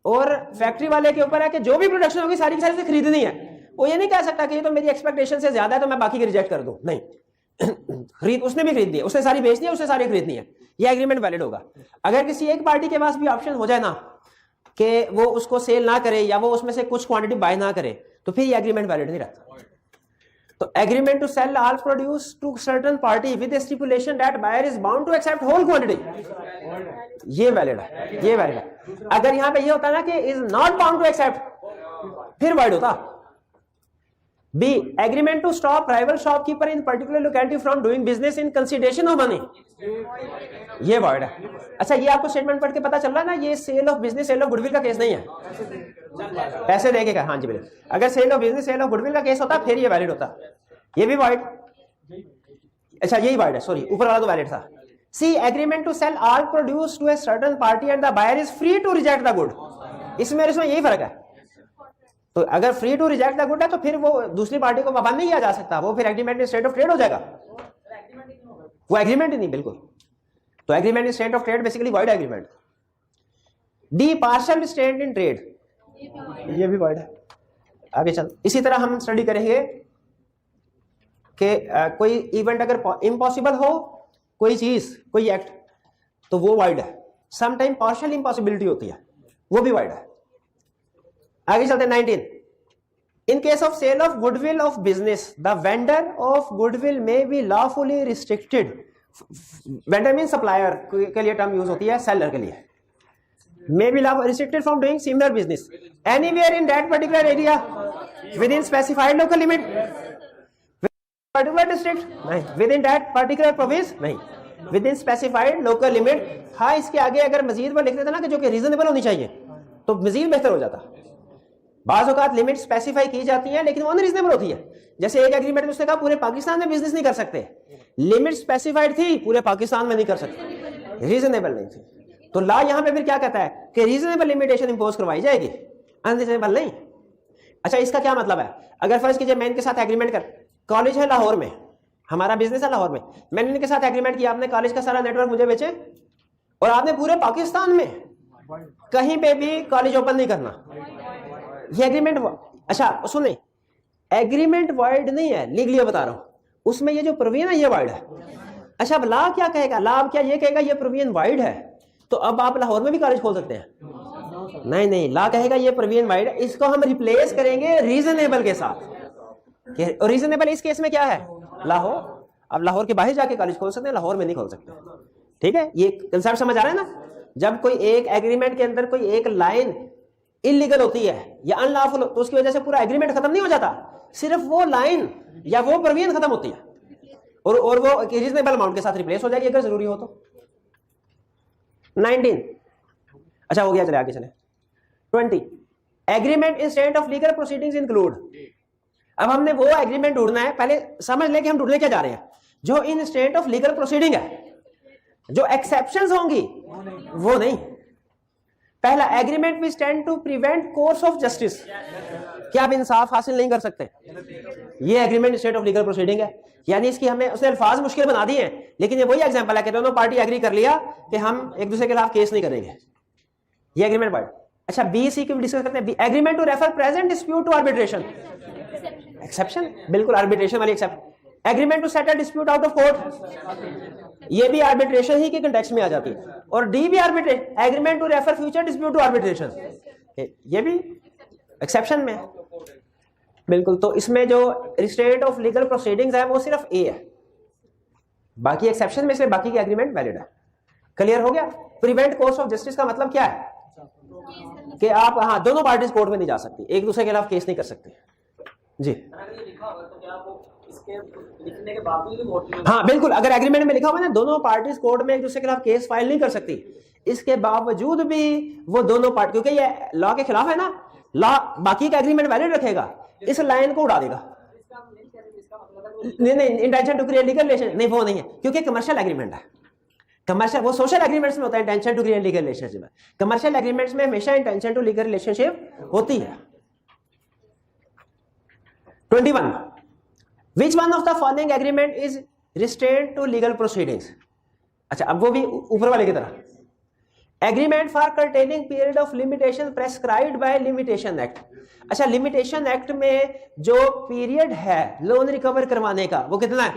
और फैक्ट्री वाले के ऊपर है कि जो भी प्रोडक्शन होगी सारी की सारी उसने खरीदनी है। वो ये नहीं कह सकता कि ये तो मेरी एक्सपेक्टेशन से ज्यादा है तो मैं बाकी की रिजेक्ट कर दूं, नहीं खरीद उसने भी खरीदनी है, उसने सारी बेचनी है, उसने सारी खरीदनी है, ये एग्रीमेंट वैलिड होगा। अगर किसी एक पार्टी के पास भी ऑप्शन हो जाए ना कि वो उसको सेल ना करे या वो उसमें से कुछ क्वांटिटी बाय ना करे, तो फिर ये एग्रीमेंट वैलिड नहीं रहता। तो agreement to sell all produce to certain party with stipulation that buyer is bound to accept whole quantity, ये वैलिड है, ये वैलिड है। अगर यहां पे ये होता ना कि is not bound to accept, फिर वाइड होता। B, agreement to stop rival shopkeeper in particular locality from doing business in consideration of money, ये वाइड है। अच्छा, ये आपको स्टेटमेंट पढ़ के पता चल रहा है ना, ये sale of business sale of goodwill का केस नहीं है, पैसे देके का, हाँ जी बिल्कुल। अगर sale of business sale of goodwill का केस होता फिर ये वैलिड होता, ये भी वाइड। अच्छा, यही वाइड है, सॉरी ऊपर वाला तो वैलिड था। C, agreement to sell all produce to a certain party and the buyer is free to reject the good, इसमें यही फर्क है। तो अगर free to reject the good है तो फिर वो दूसरी पार्टी को पाबंद नहीं किया जा सकता, वो फिर agreement in state of trade हो जाएगा, वो एग्रीमेंट ही नहीं बिल्कुल। तो agreement in state of trade basically wide agreement. D, partial restraint in trade, ये भी वाइड है। आगे चल, इसी तरह हम स्टडी करेंगे कि कोई इवेंट अगर इम्पॉसिबल हो, कोई चीज कोई एक्ट, तो वो वाइड है। सम टाइम पार्शियल इम्पॉसिबिलिटी होती है, वो भी वाइड है। आगे चलते हैं 19, in case of sale of goodwill of business the vendor of goodwill may be lawfully restricted, vendor mean supplier के लिए टर्म यूज होती है, सेलर के लिए may be restricted from doing similar business anywhere in that particular area within specified local limit, particular district नहीं, within that particular province नहीं, within specified local limit। हाँ, इसके आगे अगर मजीद वो लिख देता ना कि जो कि रीजनेबल होनी चाहिए तो मजीद बेहतर हो जाता। बाज़ औक़ात लिमिट स्पेसिफाई की जाती है लेकिन वो अनरीजनेबल होती है। जैसे एक एग्रीमेंट में उसने कहा पूरे पाकिस्तान में बिजनेस नहीं कर सकते, लिमिट स्पेसिफाइड थी, पूरे पाकिस्तान में नहीं कर सकते, रीजनेबल नहीं थी। तो लॉ यहां पे फिर क्या कहता है कि रीजनेबल लिमिटेशन इंपोज करवाई जाएगी, अनरीजनेबल नहीं। अच्छा, इसका क्या मतलब है? अगर फर्ज कीजिए मैं इनके साथ एग्रीमेंट कर, कॉलेज है लाहौर में, हमारा बिजनेस है लाहौर में, मैंने इनके साथ एग्रीमेंट किया, आपने कॉलेज का सारा नेटवर्क मुझे बेचे और आपने पूरे पाकिस्तान में कहीं पे भी कॉलेज ओपन नहीं करना, ये एग्रीमेंट। अच्छा सुने, एग्रीमेंट वाइड नहीं है, लीगली बता रहा हूं, उसमें ये जो प्रोविजन है ये वाइड है। अच्छा, अब लॉ क्या कहेगा? लॉ अब क्या ये कहेगा ये प्रोविजन वाइड है तो अब आप लाहौर में भी कॉलेज खोल सकते हैं? नहीं, लॉ कहेगा ये प्रोविजन वाइड है, इसको हम रिप्लेस करेंगे रीजनेबल के साथ। और रीजनेबल इस केस में क्या है? लाहौर। अब लाहौर के बाहर जाके कॉलेज खोल सकते हैं, लाहौर में नहीं खोल सकते। ठीक है, ये कंसेप्ट समझ आ रहा है ना? जब कोई एक एग्रीमेंट के अंदर कोई एक लाइन इलीगल होती है या अनलॉफुल तो उसकी वजह से पूरा एग्रीमेंट खत्म नहीं हो जाता, सिर्फ वो लाइन या वो प्रोविजन खत्म होती है और वो रीजनेबल अमाउंट के साथ रिप्लेस हो जाएगी अगर जरूरी हो तो। 19, अच्छा हो गया, चले आगे चले। 20, agreement instant of legal proceedings include. अब हमने वो एग्रीमेंट ढूंढना है, पहले समझ लें कि हम ढूंढने क्या जा रहे हैं। जो in state of legal proceeding है, जो एक्सेप्शंस होंगी वो नहीं। पहला, agreement which tend to prevent course of justice, कि आप इंसाफ हासिल नहीं कर सकते, ये agreement state of legal proceeding है। यानी इसकी हमें उसने अल्फाज मुश्किल बना दिए हैं, लेकिन ये वही एग्जांपल है कि दोनों पार्टी एग्री कर लिया कि हम एक दूसरे के खिलाफ केस नहीं करेंगे, ये एग्रीमेंट पार्ट। अच्छा, बी सी की डिस्कस करते हैं। Agreement to refer present dispute to arbitration, exception, बिल्कुल आर्बिट्रेशन वाली accept. Agreement to settle dispute out of court, ये भी आर्बिट्रेशन ही के कंटेक्स्ट में आ जाती है। और डी भी arbitration, agreement to refer future dispute to arbitration, ये भी एक्सेप्शन में है, बिल्कुल। तो इसमें जो रिस्ट्रेंट ऑफ लीगल प्रोसीडिंग्स है वो सिर्फ ए है, बाकी एक्सेप्शन में से बाकी के एग्रीमेंट वैलिड है। क्लियर हो गया? प्रिवेंट कोर्स ऑफ जस्टिस का मतलब क्या है कि आप, हाँ, दोनों पार्टीज कोर्ट में नहीं जा सकती, एक दूसरे के खिलाफ केस नहीं कर सकती जी। हाँ बिल्कुल, अगर एग्रीमेंट में लिखा हुआ है ना दोनों पार्टीज कोर्ट में एक दूसरे के खिलाफ केस फाइल नहीं कर सकती, इसके बावजूद भी वो दोनों पार्टी, क्योंकि ये लॉ के खिलाफ है ना, लॉ बाकी का एग्रीमेंट वैलिड रखेगा, इस लाइन को उड़ा देगा। नहीं, intention to create legal relation नहीं, वो नहीं है, क्योंकि कमर्शियल एग्रीमेंट है। कमर्शियल, वो सोशल एग्रीमेंट्स में होता है intention to create legal relationship, commercial agreements में हमेशा इंटेंशन टू लीगल रिलेशनशिप होती है। 21, Which one of the following agreement is restraint to legal proceedings? अच्छा, अब वो भी ऊपर वाले की तरह। Agreement for curtailing period of limitation prescribed by limitation act। अच्छा, लिमिटेशन एक्ट में जो पीरियड है लोन रिकवर करवाने का वो कितना है?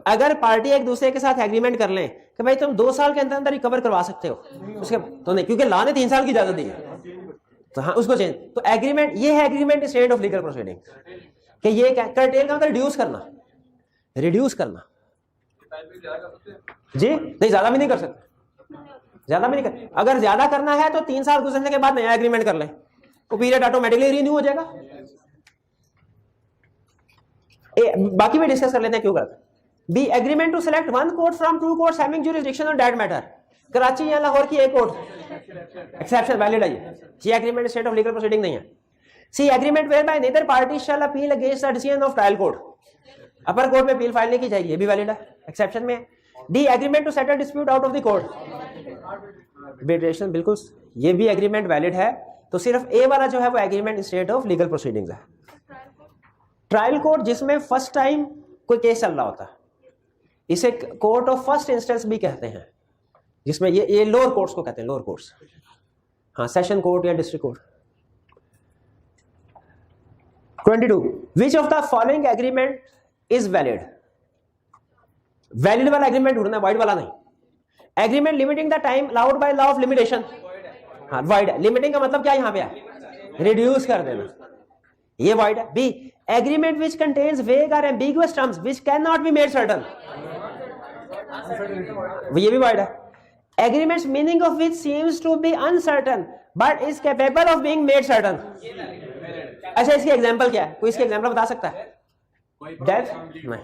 अगर पार्टी एक दूसरे के साथ एग्रीमेंट कर लें कि भाई तुम 2 साल के अंदर अंदर रिकवर करवा सकते हो, उसके तो नहीं, क्योंकि लॉ ने 3 साल की इजाजत दी है, तो हाँ उसको चेंज। तो एग्रीमेंट, ये है agreement state of legal proceeding, कि ये क्या कर्टेल का मतलब रिड्यूस करना, रिड्यूस करना जी, नहीं ज्यादा भी नहीं कर सकते, ज्यादा भी नहीं कर, अगर ज्यादा करना है तो 3 साल गुजरने के बाद नया एग्रीमेंट कर लें, वो पीरियड ऑटोमेटिकली रिन्यू हो जाएगा। बाकी भी डिस्कस कर लेते हैं क्यों करते हैं। B, agreement to select one court from 2 courts having jurisdiction on that matter, Karachi या लाहौर की एक कोर्ट, एक्सेप्शन वैलिड है ये agreement state of legal proceeding नहीं है। C, agreement whereby neither party shall appeal against the decision of trial court, upper court में अपील फाइल नहीं की जाएगी, ये भी वैलिड है, एक्सेप्शन में। D, agreement to settle dispute out of the court, arbitration, बिल्कुल ये भी एग्रीमेंट वैलिड है। तो सिर्फ ए वाला जो है वो agreement state of legal proceedings है। ट्रायल कोर्ट, जिसमें फर्स्ट टाइम कोई केस चल रहा होता है, इसे कोर्ट ऑफ फर्स्ट इंस्टेंस भी कहते हैं, जिसमें ये लोअर कोर्ट्स को कहते हैं, लोअर कोर्ट्स, हाँ, सेशन कोर्ट या district court. 22, which of the following agreement is valid? Valid वाला एग्रीमेंट ढूंढना है, वाइड वाला नहीं। Agreement limiting the time allowed by law of limitation, हाँ वाइड, लिमिटिंग का मतलब क्या यहां पे है? रिड्यूस कर देना, ये वाइड है। B, agreement which contains vague और ambiguous terms which can not be made certain, ये भी वाइड है। Agreements meaning of which seems to be uncertain but is capable of being made certain. अच्छा, इसकी एग्जांपल क्या है? कोई इसकी एग्जांपल बता सकता है? डेथ नहीं,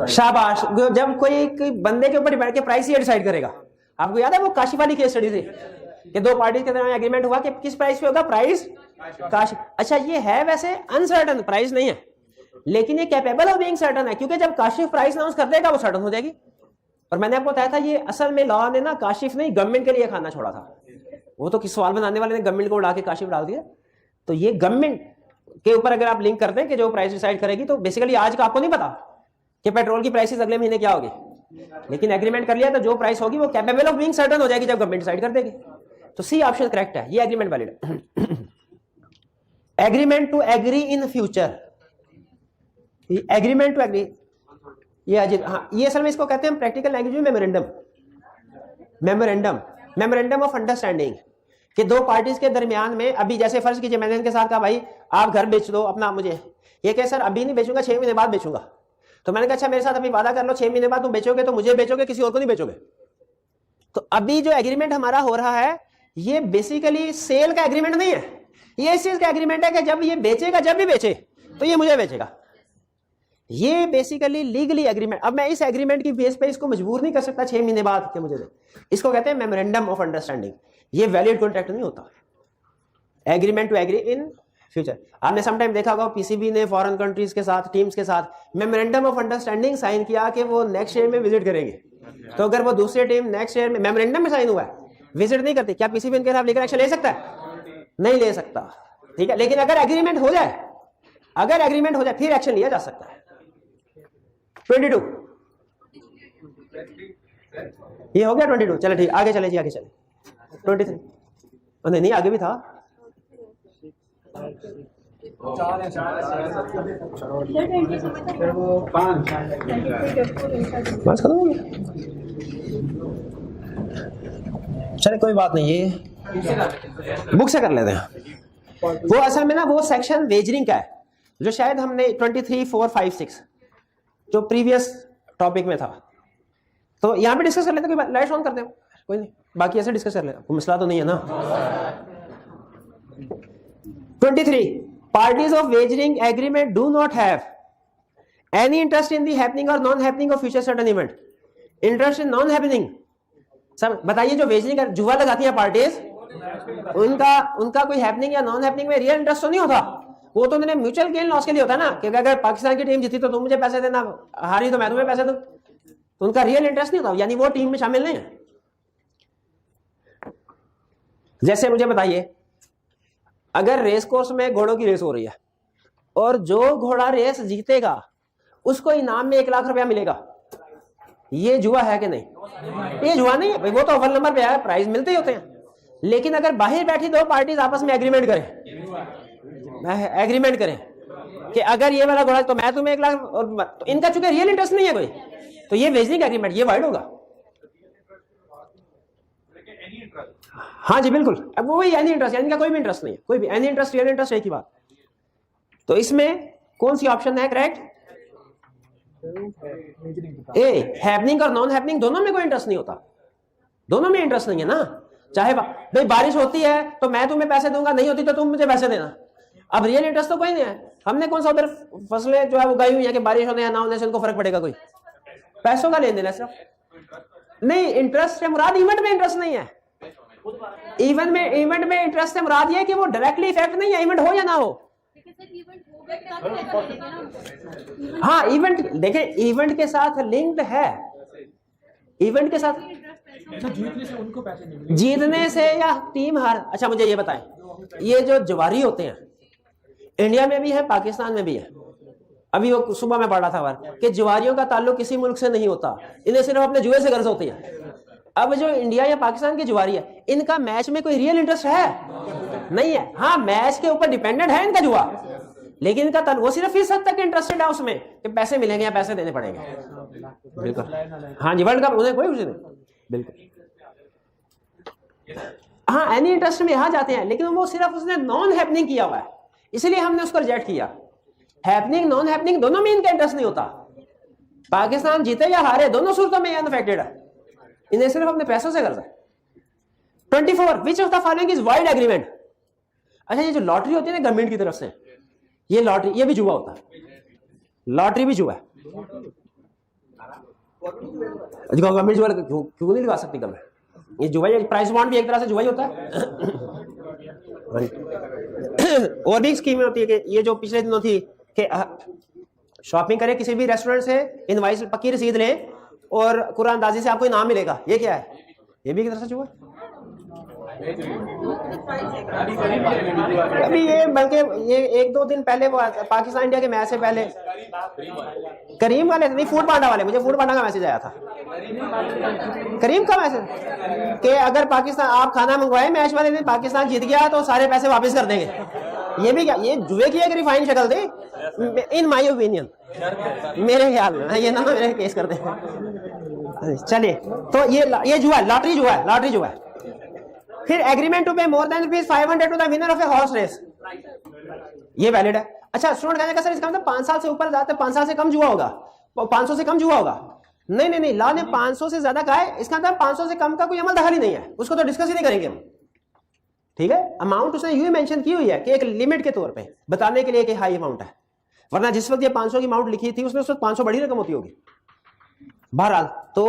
शाबाश, जब कोई बंदे के ऊपर बैठ के प्राइस ही डिसाइड करेगा। आपको याद है वो काशी वाली केस स्टडी थी कि 2 पार्टी के दरमियान एग्रीमेंट हुआ कि किस प्राइस पे होगा, प्राइस काशी। अच्छा, ये है वैसे अनसर्टन, प्राइस नहीं है, लेकिन ये कैपेबल ऑफ बीइंग सर्टन है, क्योंकि जब काशिफ प्राइस अनाउंस कर देगा वो सर्टन हो जाएगी। और मैंने आपको बताया था ये असल में लॉ ने ना काशिफ नहीं गवर्नमेंट के लिए खाना छोड़ा था, वो तो किस सवाल बनाने वाले ने गवर्नमेंट को उड़ा के काशिफ डाल दिया। तो ये गवर्नमेंट के ऊपर अगर आप लिंक करते हैं कि जो प्राइस डिसाइड करेगी, तो बेसिकली आज का आपको नहीं पता कि पेट्रोल की प्राइसेस अगले महीने क्या होगी, लेकिन एग्रीमेंट कर लिया तो जो प्राइस होगी वो कैपेबल ऑफ बीइंग सर्टन हो जाएगी जब गवर्नमेंट डिसाइड कर देगी। तो सी ऑप्शन करेक्ट है, ये एग्रीमेंट वैलिड है। Agreement to agree in future, agreement to agree, ये अजीब, हाँ, ये असल में इसको कहते हैं प्रैक्टिकल लैंग्वेज में memorandum, memorandum, memorandum of understanding, कि 2 पार्टीज के दरमियान में, अभी जैसे फर्ज कीजिए मैंने इनके साथ कहा भाई आप घर बेच दो अपना, मुझे ये कहे सर अभी नहीं बेचूंगा, 6 महीने बाद बेचूंगा। तो मैंने कहा अच्छा मेरे साथ अभी वादा कर लो, 6 महीने बाद तुम बेचोगे तो मुझे बेचोगे, किसी और को नहीं बेचोगे। तो अभी जो एग्रीमेंट हमारा हो रहा है ये बेसिकली सेल का एग्रीमेंट नहीं है, ये इस चीज का एग्रीमेंट है कि जब ये बेचेगा, जब भी बेचे तो ये मुझे बेचेगा, ये बेसिकली लीगली एग्रीमेंट। अब मैं इस एग्रीमेंट की बेस पे इसको मजबूर नहीं कर सकता 6 महीने बाद कि मुझे दे, इसको कहते हैं मेमोरेंडम ऑफ अंडरस्टैंडिंग, ये वैलिड कॉन्ट्रैक्ट नहीं होता। Agreement to agree in future. आपने समटाइम देखा होगा पीसीबी ने फॉरेन कंट्रीज के साथ, टीम्स के साथ मेमोरेंडम ऑफ अंडरस्टैंडिंग साइन किया कि वो नेक्स्ट ईयर में विजिट करेंगे। तो अगर वो दूसरी टीम नेक्स्ट ईयर में मेमोरेंडम में साइन हुआ है, विजिट नहीं करती, क्या पीसीबी उनके खिलाफ लीगल एक्शन ले सकता है? नहीं ले सकता, ठीक है। लेकिन अगर एग्रीमेंट हो जाए, अगर एग्रीमेंट हो जाए फिर एक्शन लिया जा सकता है। 22 ये हो गया 22। चलो ठीक, आगे चले जी, आगे चले 23। नहीं आगे भी था। बस खत्म हो गया। चले कोई बात नहीं, ये बुक से कर लेते हैं। वो असल में ना वो सेक्शन वेजरिंग का है जो शायद हमने 23, 4, 5, 6 जो प्रीवियस टॉपिक में था, तो यहाँ पे डिस्कस कर लेते हैं। कोई लाइट ऑन कर दे, कोई नहीं, बाकी ऐसे डिस्कस कर लेते, कोई मसला तो नहीं है ना। 23 parties of wagering agreement do not have any interest in the happening और non happening of future certain event. Interest in non happening, सब बताइए। जो वेजरिंग जुआ लगाती है पार्टीज, उनका कोई हैपनिंग या नॉन हैपनिंग में रियल इंटरेस्ट तो नहीं होता। वो तो उन्हें म्यूचुअल गेन लॉस के लिए होता है ना, कि अगर पाकिस्तान की टीम जीती तो तुम मुझे पैसे देना, हारी तो मैं तुम्हें पैसे दूं। तो उनका रियल इंटरेस्ट नहीं होता, यानी वो टीम में शामिल नहीं है। जैसे मुझे बताइए, अगर रेस कोर्स में घोड़ों की रेस हो रही है और जो घोड़ा रेस जीतेगा उसको इनाम में 1 लाख रुपया मिलेगा, ये जुआ है कि नहीं? ये जुआ नहीं है भाई, वो तो अव्वल नंबर पे है, प्राइज मिलते ही होते हैं। लेकिन अगर बाहर बैठी दो पार्टीज आपस में एग्रीमेंट करें कि अगर ये वाला घोड़ा तो मैं तुम्हें 1 लाख, और तो इनका चूंकि रियल इंटरेस्ट नहीं है कोई, तो ये वेजनिंग एग्रीमेंट ये वाइड होगा। हाँ जी बिल्कुल, अब वो एनी इंटरेस्ट, यानी का कोई भी इंटरेस्ट नहीं है, कोई भी एनी इंटरेस्ट रियल इंटरेस्ट एक ही बात। तो इसमें कौन सी ऑप्शन है करेक्ट? ए, हैपनिंग और नॉन हैपनिंग दोनों में कोई इंटरेस्ट नहीं होता, दोनों में इंटरेस्ट नहीं है ना। चाहे भाई बारिश होती है तो मैं तुम्हें पैसे दूंगा, नहीं होती तो तुम मुझे पैसे देना। अब रियल इंटरेस्ट तो कोई नहीं है। हमने कौन सा उधर फसलें जो है वो गाई हुई है कि बारिश होने या ना होने से उनको फर्क पड़ेगा? कोई पैसों का लेन देना सिर्फ नहीं। इंटरेस्ट से मुराद इवेंट में इंटरेस्ट नहीं है। इवेंट में इंटरेस्ट से मुराद ये है कि वो डायरेक्टली इफेक्ट नहीं है, इवेंट हो या ना हो। हाँ इवेंट देखें, इवेंट के साथ लिंक्ड है, इवेंट के साथ जीतने से या टीम हार। अच्छा मुझे ये बताएं, ये जो जवारी होते हैं इंडिया में भी है, पाकिस्तान में भी है। अभी वो सुबह में पढ़ रहा था कि जवारियों का ताल्लुक किसी मुल्क से नहीं होता, इन्हें सिर्फ अपने जुए से गर्ज होती है। अब जो इंडिया या पाकिस्तान की जुआरी है, इनका मैच में कोई रियल इंटरेस्ट है? नहीं है। हाँ मैच के ऊपर डिपेंडेंट है इनका जुआ, लेकिन इनका वो सिर्फ इस हद तक इंटरेस्टेड है उसमें कि पैसे मिलेंगे या पैसे देने पड़ेंगे। बिल्कुल हाँ जी, वर्ल्ड कप उन्हें कोई कुछ नहीं, बिल्कुल हाँ एनी इंटरेस्ट में यहां जाते हैं, लेकिन वो सिर्फ उसने नॉन हैपनिंग किया हुआ है, इसलिए हमने उसको रिजेक्ट किया। हैपनिंग नॉन हैपनिंग दोनों में इनका इंटरेस्ट नहीं होता। पाकिस्तान जीते या हारे दोनों सूरतों में अनअफेक्टेड है, इन्हें सिर्फ अपने पैसों से कर्ज है। 24 विच of the following is wide agreement. अच्छा ये जो लॉटरी होती है ना गवर्नमेंट की तरफ से, ये लॉटरी ये भी जुआ होता है, लॉटरी भी जुआ है। गवर्नमेंट जुआ क्यों नहीं लगा सकती गवर्नमेंट? ये जुआ, ये प्राइस बॉन्ड भी एक तरह से जुआ ही होता है। और भी स्कीमें होती है कि ये जो पिछले दिनों थी कि शॉपिंग करें किसी भी रेस्टोरेंट से, इनवाइस पक्की रसीद लें और कुरान अंदाजी से आपको इनाम मिलेगा, ये क्या है? ये भी एक तरह से जुआ। अभी ये बल्कि ये 1-2 दिन पहले वो पाकिस्तान इंडिया के मैच से पहले करीम वाले नहीं, फूड पांडा वाले, मुझे फूड पांडा का मैसेज आया था, करीम का मैसेज कि अगर पाकिस्तान आप खाना मंगवाए मैच वाले दिन, पाकिस्तान जीत गया तो सारे पैसे वापस कर देंगे। ये भी क्या, ये जुए की एक रिफाइन शक्ल थी इन माय ओपिनियन, मेरे ख्याल में ये ना मेरे केस कर दे। चलिए तो ये जुआ है, लॉटरी जुआ है, लॉटरी जुआ है। फिर agreement to pay more than ₹500 to the winner of a horse race, ये वैलिड है। अच्छा स्टूडेंट कहने का सर इसका मतलब 5 साल से ऊपर जाते 5 साल से कम जुआ होगा, 500 से कम जुआ होगा? नहीं, लॉ ने 500 से ज्यादा कहा है, इसका मतलब 500 से कम का कोई अमल दखल ही नहीं है, उसको तो डिस्कस ही नहीं करेंगे हम। ठीक है, अमाउंट उसने यूं मेंशन की हुई है कि एक लिमिट के तौर पे बताने के लिए कि हाई अमाउंट है, वरना जिस वक्त ये 500 की अमाउंट लिखी थी उसमें उस वक्त 500 बड़ी रकम होती होगी। बहरहाल तो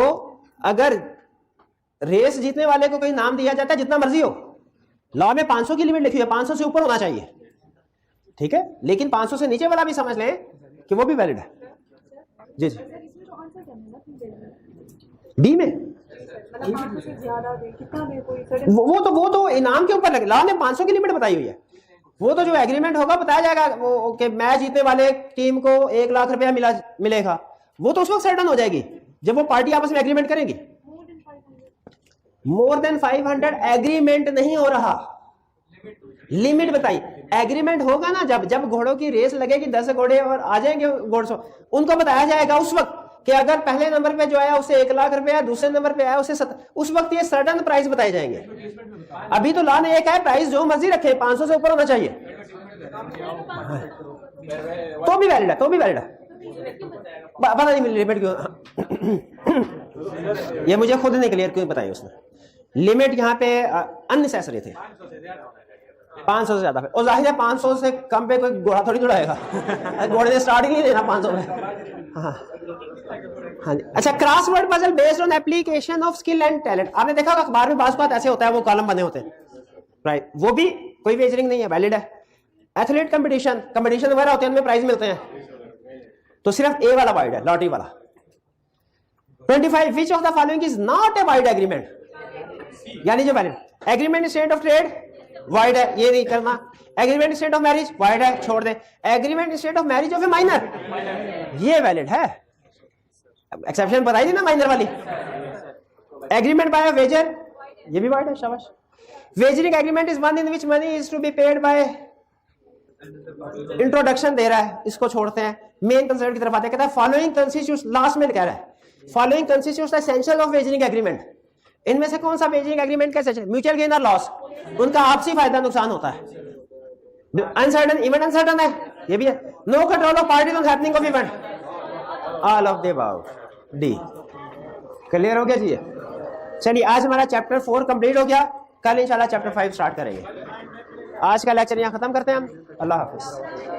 अगर रेस जीतने वाले को कोई नाम दिया जाता है जितना मर्जी हो, लॉ में 500 की लिमिट लिखी है, 500 से ऊपर होना चाहिए। ठीक है, लेकिन 500 से नीचे वाला भी समझ लें कि वो भी वैलिड है। जी जी, डी में वो तो इनाम के ऊपर लगे, लॉ ने 500 की लिमिट बताई हुई है। वो तो जो एग्रीमेंट होगा बताया जाएगा वो कि मैच जीतने वाले टीम को 1 लाख रुपया मिलेगा, वो तो उस वक्त सर्टन हो जाएगी जब वो पार्टी आपस में एग्रीमेंट करेंगी। मोर देन 500 एग्रीमेंट नहीं हो रहा, लिमिट बताई। एग्रीमेंट होगा ना जब घोड़ों की रेस लगेगी, 10 घोड़े और आ जाएंगे घोड़सवार, उनको बताया जाएगा उस वक्त कि अगर पहले नंबर पे जो आया उसे 1 लाख रुपया, दूसरे नंबर पे आया उसे उस वक्त ये सर्टन प्राइस बताए जाएंगे। अभी तो लॉ ने ये कहा है प्राइस जो मर्जी रखे, 500 से ऊपर होना चाहिए, तो भी वैलिड है, तो भी वैलिड है। पता नहीं मिली लिमिट क्यों, ये मुझे खुद नहीं क्लियर क्यों बताई उसने। लिमिट यहाँ पे अननेसेसरी थे, 500 से ज्यादा, और जाहिर है 500 से कम पे कोई घोड़ा थोड़ी दौड़ाएगा, घोड़े ने स्टार्ट ही नहीं देना 500 में। हाँ हाँ जी, अच्छा, crossword puzzle based on application of skill and talent. आपने देखा अखबार में बात ऐसे होता है, वो कॉलम बने होते हैं, राइट, वो भी कोई वेजरिंग नहीं है, वैलिड है। एथलीट कंपटीशन वगैरह होते हैं, उनमें प्राइज मिलते हैं, तो सिर्फ ए वाला वाइड है, लॉटरी वाला। 25 which of the following is not a void agreement, यानी जो valid agreement state of trade void है, ये नहीं करना। Agreement state of marriage void है, छोड़ दे। Agreement state of marriage of a minor, ये वैलिड है, एक्सेप्शन बताई थी ना माइनर वाली। एग्रीमेंट बाय वेजर, ये भी वाइड है, शाबाश। Wagering agreement is one in which money is to be paid by, introduction दे रहा है, इसको छोड़ते हैं। मेन कंसेप्ट की तरफ आते हैं, कहता है फॉलोइंग कंस्टिट्यूट, लास्ट में कह रहा है following constitute essential of wagering agreement. इनमें से कौन सा वेजरिंग एग्रीमेंट का एसेंशियल? म्यूचुअल गेन और लॉस, उनका आपसी फायदा नुकसान होता है। अनसर्टन इवेंट अनसर्टन है, ये भी है। No control of parties on happening of event, all of the above, D. Clear हो गया जी? चलिए, आज हमारा चैप्टर 4 कंप्लीट हो गया, कल इंशाल्लाह चैप्टर 5 स्टार्ट करेंगे। आज का लेक्चर यहाँ खत्म करते हैं हम। अल्लाह हाफिज।